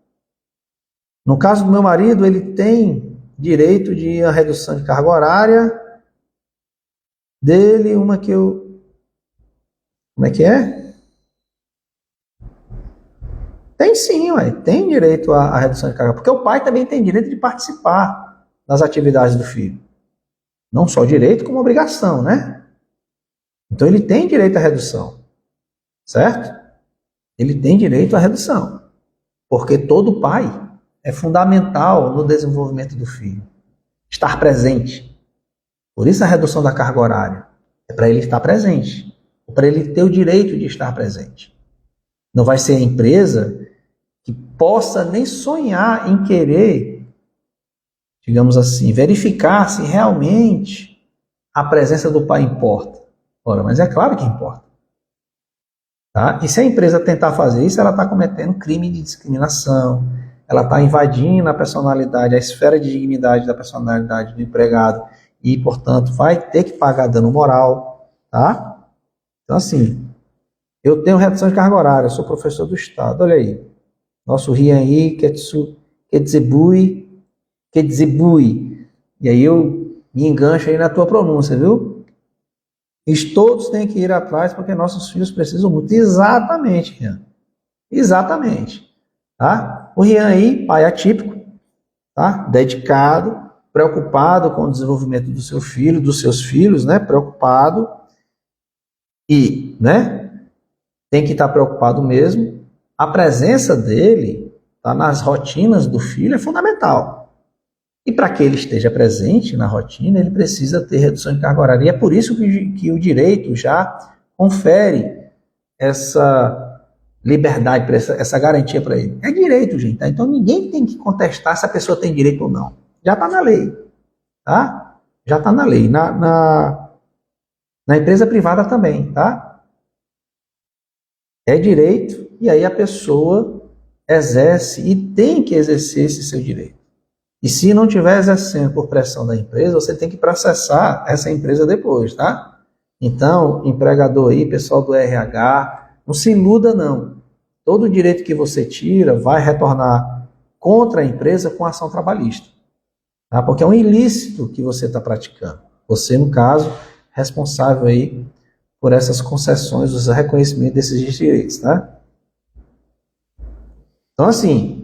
No caso do meu marido, ele tem direito de a redução de carga horária dele, uma que eu... Como é que é? Tem sim, ué, tem direito à redução de carga, porque o pai também tem direito de participar das atividades do filho. Não só direito, como obrigação, né? Então ele tem direito à redução, certo? Ele tem direito à redução, porque todo pai é fundamental no desenvolvimento do filho. Estar presente. Por isso a redução da carga horária. É para ele estar presente. Para ele ter o direito de estar presente. Não vai ser a empresa que possa nem sonhar em querer, digamos assim, verificar se realmente a presença do pai importa. Ora, mas é claro que importa. Tá? E se a empresa tentar fazer isso, ela está cometendo crime de discriminação, ela está invadindo a personalidade, a esfera de dignidade da personalidade do empregado e, portanto, vai ter que pagar dano moral. Tá? Então, assim, eu tenho redução de carga horária, eu sou professor do Estado, olha aí. Nosso Rianhi, Quetzebui. E aí eu me engancho aí na tua pronúncia, viu? E todos têm que ir atrás porque nossos filhos precisam muito. Exatamente, Rian. Exatamente. Tá? O Rian aí, pai atípico, tá? Dedicado, preocupado com o desenvolvimento do seu filho, dos seus filhos, né? Preocupado. E, né? Tem que estar preocupado mesmo. A presença dele, tá, nas rotinas do filho é fundamental. E para que ele esteja presente na rotina, ele precisa ter redução de carga horária. E é por isso que o direito já confere essa liberdade, essa garantia para ele. É direito, gente. Tá? Então ninguém tem que contestar se a pessoa tem direito ou não. Já está na lei. Tá? Já está na lei. Na empresa privada também. Tá? É direito e aí a pessoa exerce e tem que exercer esse seu direito. E se não estiver exercendo por pressão da empresa, você tem que processar essa empresa depois, tá? Então, empregador aí, pessoal do RH, não se iluda não. Todo o direito que você tira vai retornar contra a empresa com ação trabalhista. Tá? Porque é um ilícito que você está praticando. Você, no caso, responsável aí por essas concessões, os reconhecimentos desses direitos, tá? Então, assim...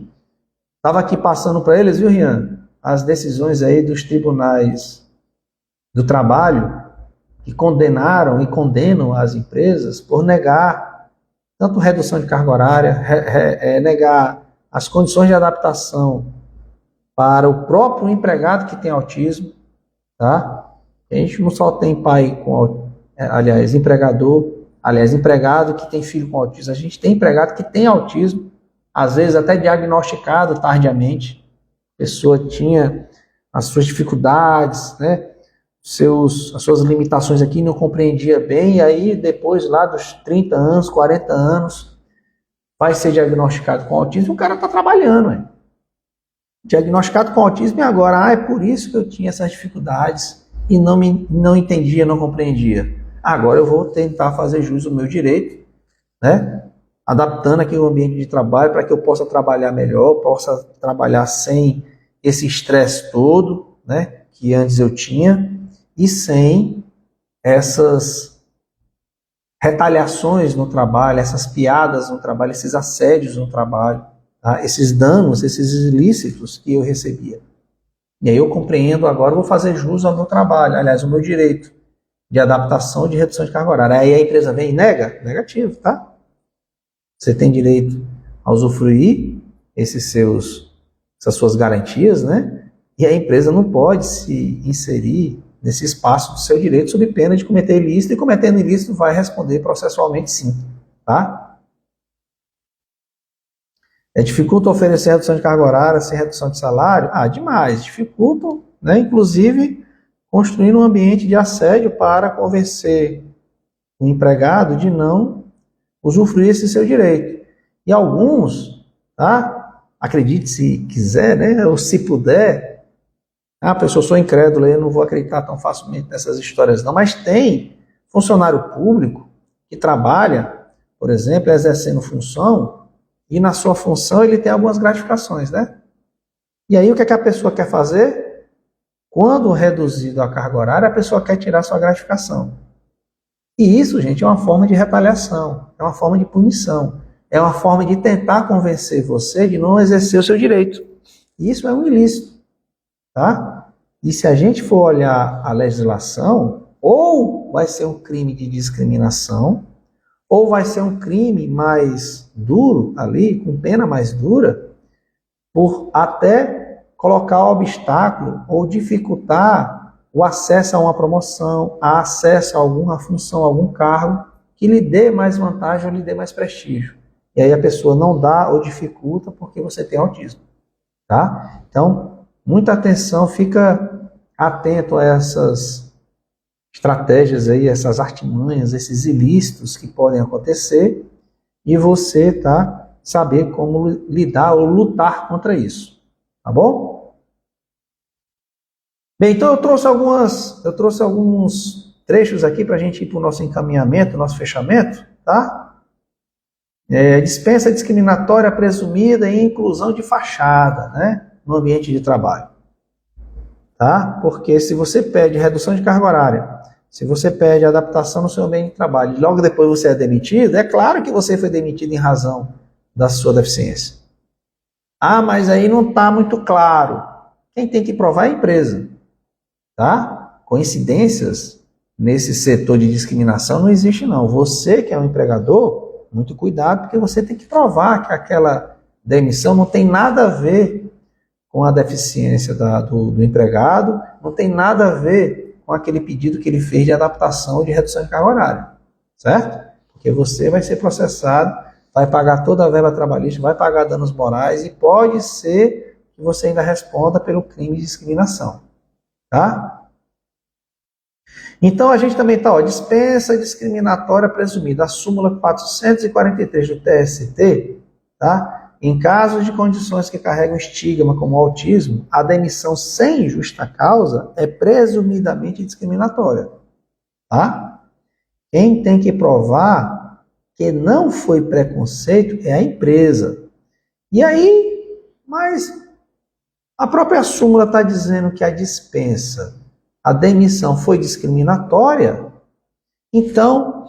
Estava aqui passando para eles, viu, Rian? As decisões aí dos tribunais do trabalho que condenaram e condenam as empresas por negar tanto redução de carga horária, negar as condições de adaptação para o próprio empregado que tem autismo, tá? A gente não só tem pai com, empregado que tem filho com autismo, a gente tem empregado que tem autismo, às vezes até diagnosticado tardiamente, a pessoa tinha as suas dificuldades, né? As suas limitações aqui, não compreendia bem, e aí depois lá dos 30 anos, 40 anos, vai ser diagnosticado com autismo, o cara está trabalhando, hein? Diagnosticado com autismo e agora, é por isso que eu tinha essas dificuldades e não entendia, não compreendia. Agora eu vou tentar fazer jus ao meu direito, né? Adaptando aqui o ambiente de trabalho para que eu possa trabalhar melhor, possa trabalhar sem esse estresse todo, né? Que antes eu tinha, e sem essas retaliações no trabalho, essas piadas no trabalho, esses assédios no trabalho, tá? Esses danos, esses ilícitos que eu recebia. E aí eu compreendo agora, vou fazer jus ao meu trabalho, aliás, ao meu direito de adaptação e de redução de carga horária. Aí a empresa vem e nega? Negativo, tá? Você tem direito a usufruir essas suas garantias, né? E a empresa não pode se inserir nesse espaço do seu direito sob pena de cometer ilícito, e cometendo ilícito vai responder processualmente sim, tá? Dificulta oferecer redução de carga horária sem redução de salário? Demais. Dificultam, né? Inclusive, construindo um ambiente de assédio para convencer o empregado de não usufruir esse seu direito. E alguns, tá? Acredite se quiser, né? Ou se puder, pessoa, sou incrédula, eu não vou acreditar tão facilmente nessas histórias não, mas tem funcionário público que trabalha, por exemplo, exercendo função, e na sua função ele tem algumas gratificações, né? E aí o que é que a pessoa quer fazer? Quando reduzido a carga horária, a pessoa quer tirar sua gratificação. E isso, gente, é uma forma de retaliação, é uma forma de punição, é uma forma de tentar convencer você de não exercer o seu direito. E isso é um ilícito, tá? E se a gente for olhar a legislação, ou vai ser um crime de discriminação, ou vai ser um crime mais duro ali, com pena mais dura, por até colocar obstáculo ou dificultar o acesso a uma promoção, a acesso a alguma função, a algum cargo que lhe dê mais vantagem ou lhe dê mais prestígio. E aí a pessoa não dá ou dificulta porque você tem autismo, tá? Então, muita atenção, fica atento a essas estratégias aí, essas artimanhas, esses ilícitos que podem acontecer, e você, tá, saber como lidar ou lutar contra isso, tá bom? Bem, então eu trouxe alguns trechos aqui para a gente ir para o nosso encaminhamento, nosso fechamento, tá? Dispensa discriminatória presumida e inclusão de fachada, né, no ambiente de trabalho, tá? Porque se você pede redução de carga horária, se você pede adaptação no seu ambiente de trabalho e logo depois você é demitido, é claro que você foi demitido em razão da sua deficiência. Mas aí não está muito claro. Quem tem que provar é a empresa, tá? Coincidências nesse setor de discriminação não existe não. Você que é um empregador, muito cuidado, porque você tem que provar que aquela demissão não tem nada a ver com a deficiência do empregado, não tem nada a ver com aquele pedido que ele fez de adaptação ou de redução de carga horária, certo? Porque você vai ser processado, vai pagar toda a verba trabalhista, vai pagar danos morais e pode ser que você ainda responda pelo crime de discriminação, tá? Então a gente também está, dispensa discriminatória presumida, a súmula 443 do TST, tá? Em casos de condições que carregam estigma, como o autismo, a demissão sem justa causa é presumidamente discriminatória, tá? Quem tem que provar que não foi preconceito é a empresa. E aí, mas a própria súmula está dizendo que a dispensa, a demissão foi discriminatória, então,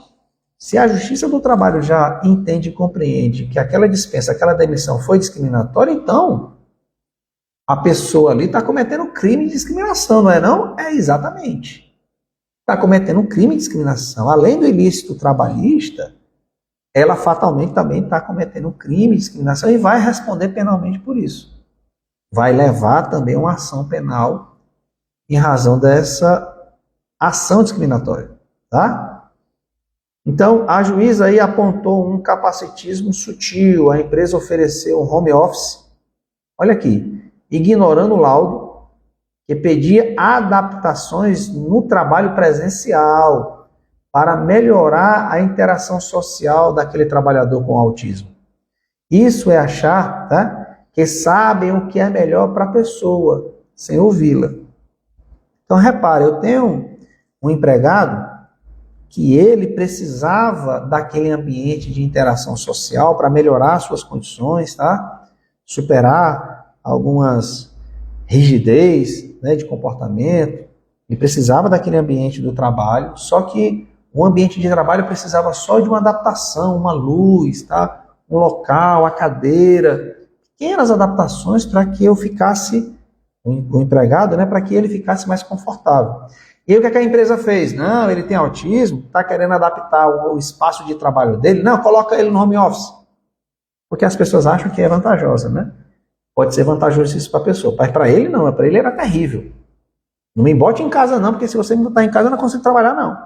se a Justiça do Trabalho já entende e compreende que aquela dispensa, aquela demissão foi discriminatória, então a pessoa ali está cometendo crime de discriminação, não é não? É exatamente. está cometendo um crime de discriminação. Além do ilícito trabalhista, ela fatalmente também está cometendo um crime de discriminação e vai responder penalmente por isso. Vai levar também uma ação penal em razão dessa ação discriminatória, tá? Então, a juíza aí apontou um capacitismo sutil, a empresa ofereceu um home office, olha aqui, ignorando o laudo, que pedia adaptações no trabalho presencial para melhorar a interação social daquele trabalhador com autismo. Isso é achar, tá, que sabem o que é melhor para a pessoa, sem ouvi-la. Então, repare, eu tenho um empregado que ele precisava daquele ambiente de interação social para melhorar suas condições, tá? Superar algumas rigidez, né, de comportamento. Ele precisava daquele ambiente do trabalho, só que o ambiente de trabalho precisava só de uma adaptação, uma luz, tá? Um local, a cadeira, pequenas adaptações para que eu ficasse, o empregado, né, para que ele ficasse mais confortável. E aí o que a empresa fez? Não, ele tem autismo, está querendo adaptar o espaço de trabalho dele. Não, coloca ele no home office. Porque as pessoas acham que é vantajosa, né? Pode ser vantajoso isso para a pessoa. Mas para ele não, para ele era terrível. Não me bote em casa não, porque se você me botar em casa eu não consigo trabalhar não.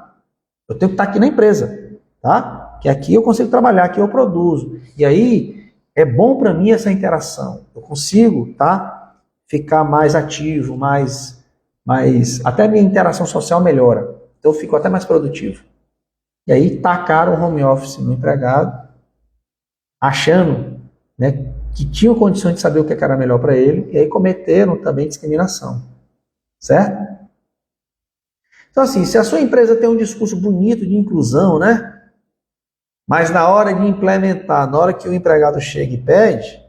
Eu tenho que estar aqui na empresa, tá? Que aqui eu consigo trabalhar, aqui eu produzo. E aí é bom para mim essa interação. Eu consigo, tá? Ficar mais ativo, mais até a minha interação social melhora. Então eu fico até mais produtivo. E aí tacaram o home office no empregado, achando, né, que tinham condições de saber o que era melhor para ele, e aí cometeram também discriminação. Certo? Então assim, se a sua empresa tem um discurso bonito de inclusão, né, mas na hora de implementar, na hora que o empregado chega e pede,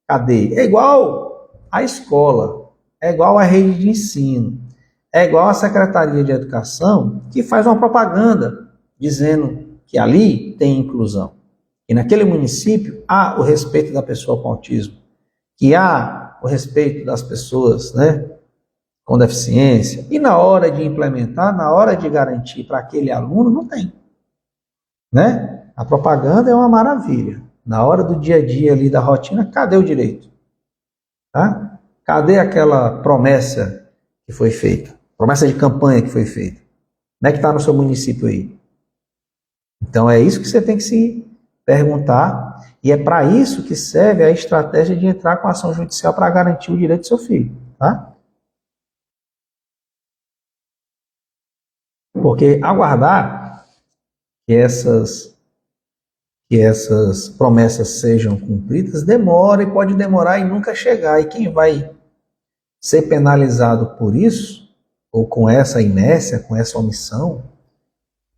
cadê? É igual à escola, é igual à rede de ensino, é igual à Secretaria de Educação, que faz uma propaganda dizendo que ali tem inclusão. E naquele município há o respeito da pessoa com autismo, que há o respeito das pessoas, né, com deficiência. E na hora de implementar, na hora de garantir para aquele aluno, não tem. Né? A propaganda é uma maravilha. Na hora do dia a dia ali da rotina, cadê o direito? Tá? Cadê aquela promessa que foi feita? Promessa de campanha que foi feita? Como é que está no seu município aí? Então é isso que você tem que se perguntar, e é para isso que serve a estratégia de entrar com ação judicial para garantir o direito do seu filho. Tá? Porque aguardar que essas promessas sejam cumpridas demora e pode demorar e nunca chegar. E quem vai ser penalizado por isso, ou com essa inércia, com essa omissão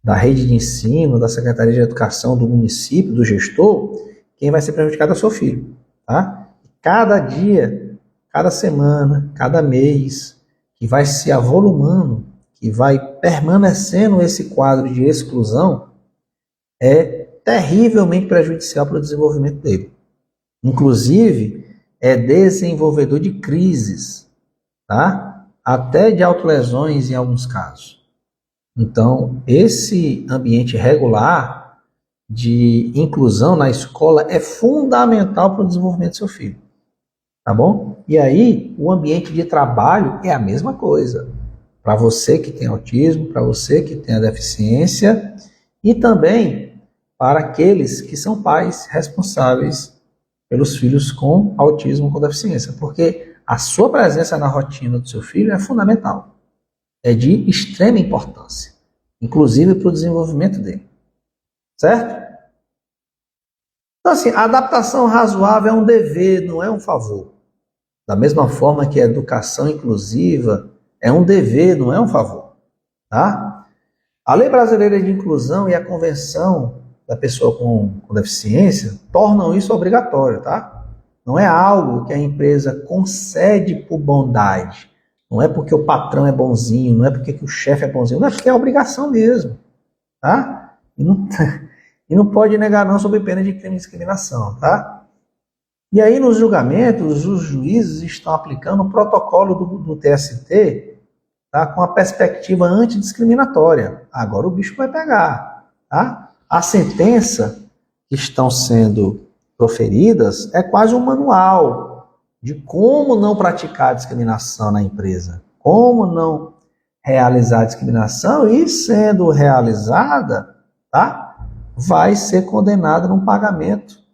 da rede de ensino, da Secretaria de Educação, do município, do gestor, quem vai ser prejudicado é o seu filho. Tá? Cada dia, cada semana, cada mês, que vai se avolumando, que vai permanecendo esse quadro de exclusão, é terrivelmente prejudicial para o desenvolvimento dele. Inclusive, é desenvolvedor de crises, tá? Até de autolesões em alguns casos. Então, esse ambiente regular de inclusão na escola é fundamental para o desenvolvimento do seu filho. Tá bom? E aí, o ambiente de trabalho é a mesma coisa. Para você que tem autismo, para você que tem a deficiência e também para aqueles que são pais responsáveis pelos filhos com autismo, com deficiência. Porque a sua presença na rotina do seu filho é fundamental. É de extrema importância, inclusive para o desenvolvimento dele. Certo? Então assim, a adaptação razoável é um dever, não é um favor. Da mesma forma que a educação inclusiva é um dever, não é um favor. Tá? A Lei Brasileira de Inclusão e a Convenção da Pessoa com Deficiência tornam isso obrigatório, tá? Não é algo que a empresa concede por bondade. Não é porque o patrão é bonzinho, não é porque o chefe é bonzinho, não é porque é obrigação mesmo, tá? E não pode negar não sob pena de crime de discriminação, tá? E aí nos julgamentos, os juízes estão aplicando o protocolo do TST tá? Com a perspectiva antidiscriminatória. Agora o bicho vai pegar. Tá? A sentença que estão sendo proferidas é quase um manual de como não praticar discriminação na empresa, como não realizar discriminação e, sendo realizada, tá? Vai ser condenada num pagamento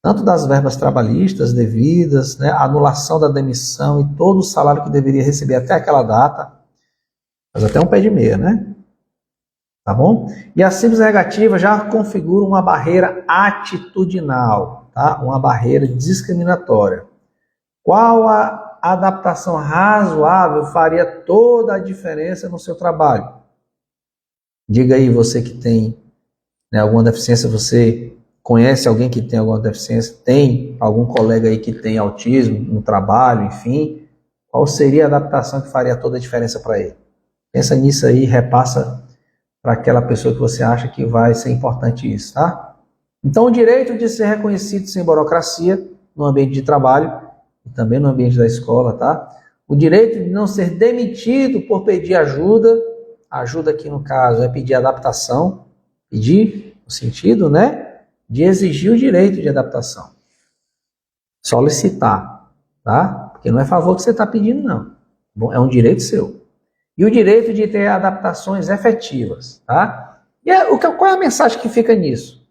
tanto das verbas trabalhistas devidas, né, anulação da demissão e todo o salário que deveria receber até aquela data, mas até um pé de meia, né? Tá bom? E a simples negativa já configura uma barreira atitudinal, tá? Uma barreira discriminatória. Qual a adaptação razoável faria toda a diferença no seu trabalho? Diga aí, você que tem, né, alguma deficiência, você conhece alguém que tem alguma deficiência, tem algum colega aí que tem autismo no trabalho, enfim, qual seria a adaptação que faria toda a diferença para ele? Pensa nisso aí, repassa para aquela pessoa que você acha que vai ser importante isso, tá? Então, o direito de ser reconhecido sem burocracia no ambiente de trabalho e também no ambiente da escola, tá? O direito de não ser demitido por pedir ajuda, ajuda aqui no caso é pedir adaptação, pedir no sentido, né, de exigir o direito de adaptação. Solicitar, tá? Porque não é favor que você está pedindo, não. Bom, é um direito seu. E o direito de ter adaptações efetivas, tá? E qual é a mensagem que fica nisso?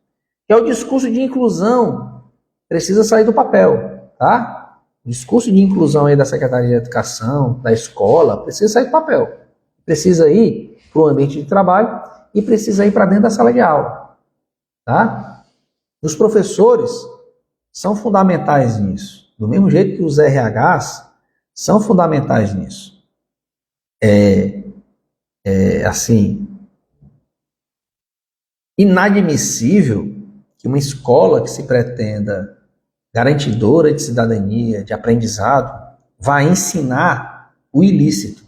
Que é o discurso de inclusão precisa sair do papel, tá? O discurso de inclusão aí da Secretaria de Educação, da escola, precisa sair do papel. Precisa ir para o ambiente de trabalho e precisa ir para dentro da sala de aula, tá? Os professores são fundamentais nisso, do mesmo jeito que os RHs são fundamentais nisso. Assim, inadmissível que uma escola que se pretenda garantidora de cidadania, de aprendizado, vá ensinar o ilícito,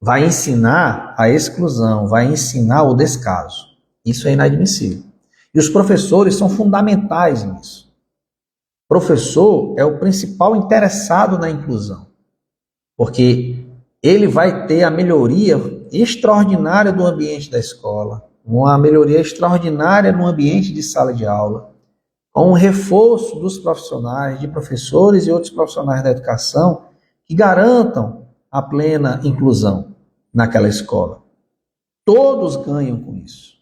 vai ensinar a exclusão, vai ensinar o descaso. Isso é inadmissível. E os professores são fundamentais nisso. O professor é o principal interessado na inclusão, porque ele vai ter a melhoria extraordinária do ambiente da escola, uma melhoria extraordinária no ambiente de sala de aula, com um reforço dos profissionais, de professores e outros profissionais da educação que garantam a plena inclusão naquela escola. Todos ganham com isso,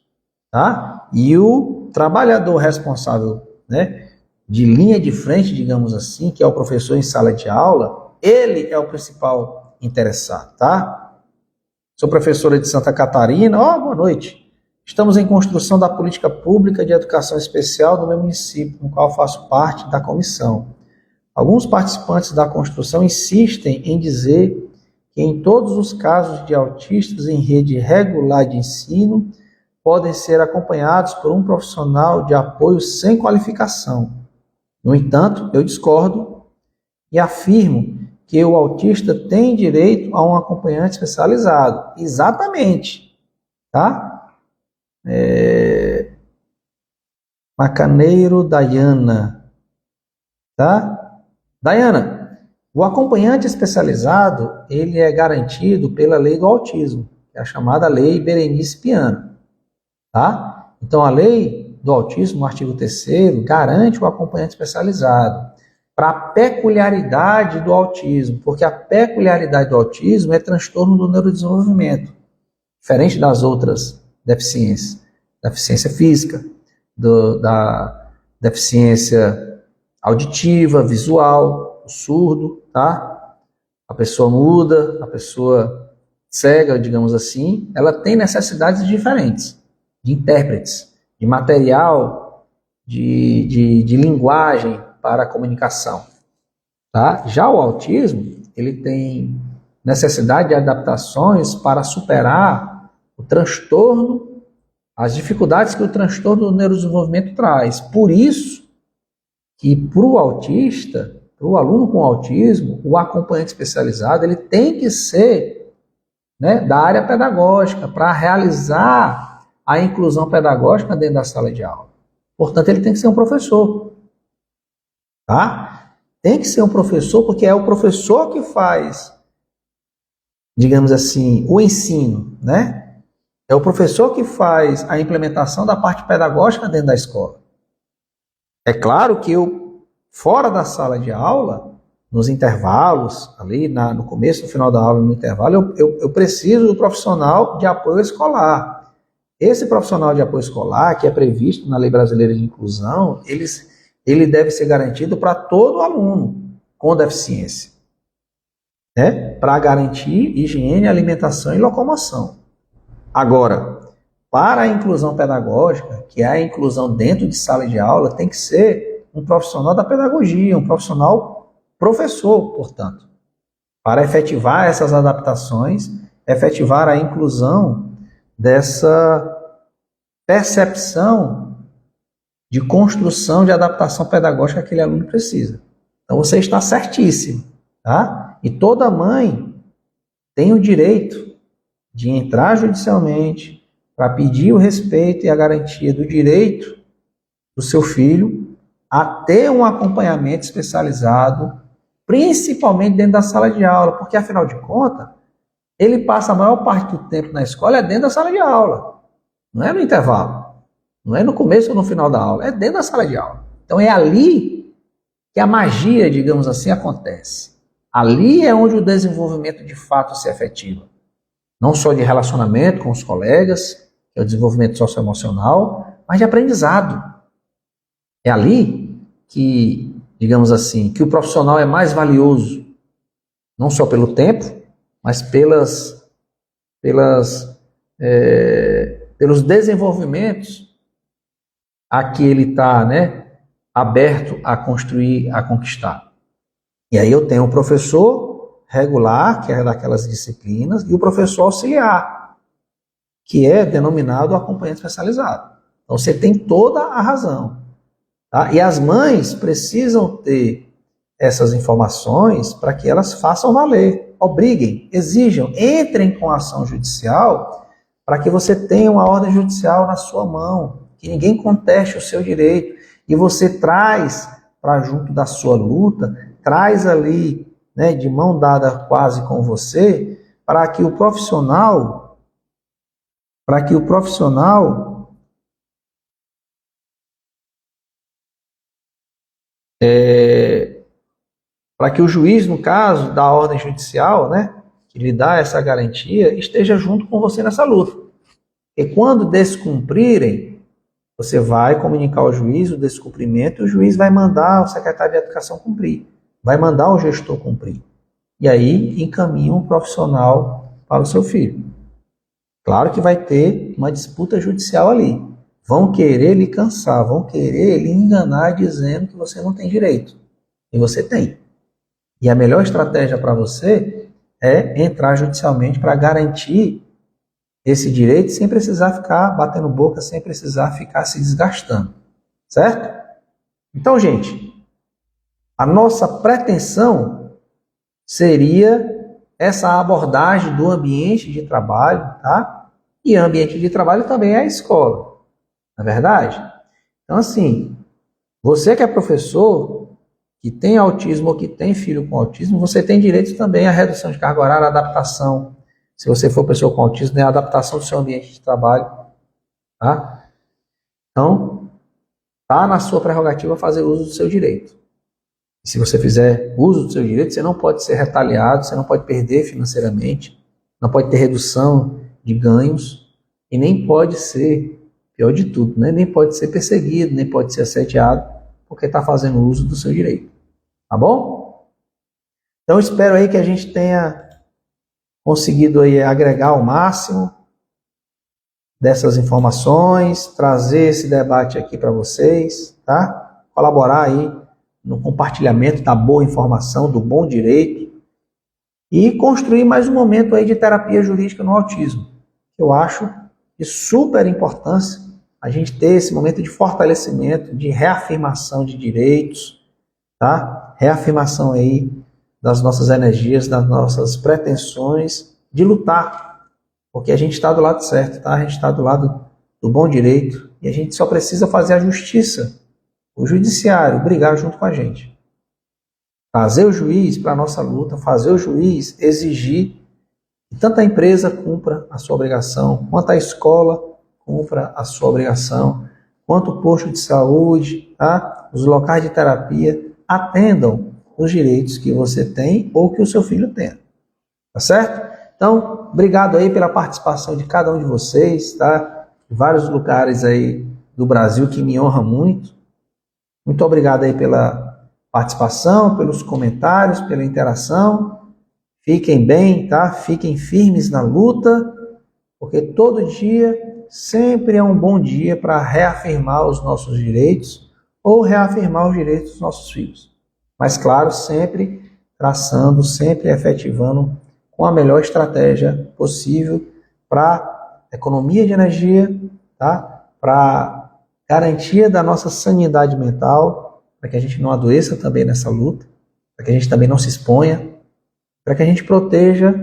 tá? E o trabalhador responsável, né, de linha de frente, digamos assim, que é o professor em sala de aula, ele é o principal interessado, tá? Sou professora de Santa Catarina. Boa noite. Estamos em construção da política pública de educação especial do meu município, no qual faço parte da comissão. Alguns participantes da construção insistem em dizer que em todos os casos de autistas em rede regular de ensino podem ser acompanhados por um profissional de apoio sem qualificação. No entanto, eu discordo e afirmo que o autista tem direito a um acompanhante especializado. Exatamente, tá? Macaneiro Dayana, tá? Dayana, o acompanhante especializado, ele é garantido pela lei do autismo, que é a chamada Lei Berenice Piano, tá? Então, a lei do autismo, no artigo 3º, garante o acompanhante especializado para a peculiaridade do autismo, porque a peculiaridade do autismo é transtorno do neurodesenvolvimento, diferente das outras deficiências, deficiência física, da deficiência auditiva, visual, o surdo, tá? A pessoa muda, a pessoa cega, digamos assim, ela tem necessidades diferentes, de intérpretes, de material, de linguagem para a comunicação, tá? Já o autismo, ele tem necessidade de adaptações para superar o transtorno, as dificuldades que o transtorno do neurodesenvolvimento traz. Por isso que para o autista, para o aluno com autismo, o acompanhante especializado, ele tem que ser, né, da área pedagógica, para realizar a inclusão pedagógica dentro da sala de aula. Portanto, ele tem que ser um professor, tá? Tem que ser um professor, porque é o professor que faz digamos assim, o ensino, né? É o professor que faz a implementação da parte pedagógica dentro da escola. É claro que eu, fora da sala de aula, nos intervalos, ali no começo, no final da aula, no intervalo, eu preciso do profissional de apoio escolar. Esse profissional de apoio escolar, que é previsto na Lei Brasileira de Inclusão, ele deve ser garantido para todo aluno com deficiência, né? Para garantir higiene, alimentação e locomoção. Agora, para a inclusão pedagógica, que é a inclusão dentro de sala de aula, tem que ser um profissional da pedagogia, um profissional professor, portanto, para efetivar essas adaptações, efetivar a inclusão dessa percepção de construção de adaptação pedagógica que aquele aluno precisa. Então você está certíssimo, tá? E toda mãe tem o direito de entrar judicialmente para pedir o respeito e a garantia do direito do seu filho a ter um acompanhamento especializado, principalmente dentro da sala de aula, porque afinal de contas, ele passa a maior parte do tempo na escola dentro da sala de aula, não é no intervalo, não é no começo ou no final da aula, é dentro da sala de aula. Então é ali que a magia, digamos assim, acontece. Ali é onde o desenvolvimento de fato se efetiva. Não só de relacionamento com os colegas, que é o desenvolvimento socioemocional, mas de aprendizado. É ali que, digamos assim, que o profissional é mais valioso, não só pelo tempo, mas pelos desenvolvimentos a que ele está, né, aberto a construir, a conquistar. E aí eu tenho o professor regular, que é daquelas disciplinas, e o professor auxiliar, que é denominado acompanhante especializado. Então você tem toda a razão. Tá? E as mães precisam ter essas informações para que elas façam valer, obriguem, exijam, entrem com a ação judicial para que você tenha uma ordem judicial na sua mão, que ninguém conteste o seu direito, e você traz para junto da sua luta, traz ali, né, de mão dada quase com você, para que o profissional para que o juiz, no caso da ordem judicial, né, que lhe dá essa garantia, esteja junto com você nessa luta. E quando descumprirem, você vai comunicar ao juiz o descumprimento e o juiz vai mandar o secretário de educação cumprir, vai mandar o gestor cumprir. E aí encaminha um profissional para o seu filho. Claro que vai ter uma disputa judicial ali. Vão querer lhe cansar, vão querer lhe enganar dizendo que você não tem direito. E você tem. E a melhor estratégia para você é entrar judicialmente para garantir esse direito sem precisar ficar batendo boca, sem precisar ficar se desgastando. Certo? Então, gente, a nossa pretensão seria essa abordagem do ambiente de trabalho, tá? E ambiente de trabalho também é a escola, não é verdade? Então, assim, você que é professor, que tem autismo ou que tem filho com autismo, você tem direito também à redução de carga horária, adaptação. Se você for pessoa com autismo, é a adaptação do seu ambiente de trabalho, tá? Então, tá na sua prerrogativa fazer uso do seu direito. E se você fizer uso do seu direito, você não pode ser retaliado, você não pode perder financeiramente, não pode ter redução de ganhos e nem pode ser, pior de tudo, né? Nem pode ser perseguido, nem pode ser assediado, porque está fazendo uso do seu direito. Tá bom? Então espero aí que a gente tenha conseguido aí agregar o máximo dessas informações, trazer esse debate aqui para vocês, tá? Colaborar aí no compartilhamento da boa informação, do bom direito e construir mais um momento aí de terapia jurídica no autismo. Eu acho de super importância a gente ter esse momento de fortalecimento, de reafirmação de direitos, tá? Reafirmação aí das nossas energias, das nossas pretensões de lutar, porque a gente está do lado certo, tá? A gente está do lado do bom direito e a gente só precisa fazer a justiça, o judiciário brigar junto com a gente. Fazer o juiz para a nossa luta, fazer o juiz exigir que tanto a empresa cumpra a sua obrigação, quanto a escola cumpra a sua obrigação, quanto o posto de saúde, tá? Os locais de terapia atendam os direitos que você tem ou que o seu filho tenha. Tá certo? Então, obrigado aí pela participação de cada um de vocês, tá? Vários lugares aí do Brasil que me honra muito. Muito obrigado aí pela participação, pelos comentários, pela interação. Fiquem bem, tá? Fiquem firmes na luta, porque todo dia sempre é um bom dia para reafirmar os nossos direitos ou reafirmar os direitos dos nossos filhos. Mas, claro, sempre traçando, sempre efetivando com a melhor estratégia possível para economia de energia, tá? Para garantia da nossa sanidade mental, para que a gente não adoeça também nessa luta, para que a gente também não se exponha, para que a gente proteja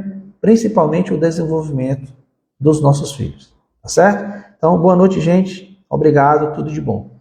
principalmente o desenvolvimento dos nossos filhos. Tá certo? Então, boa noite, gente. Obrigado, tudo de bom.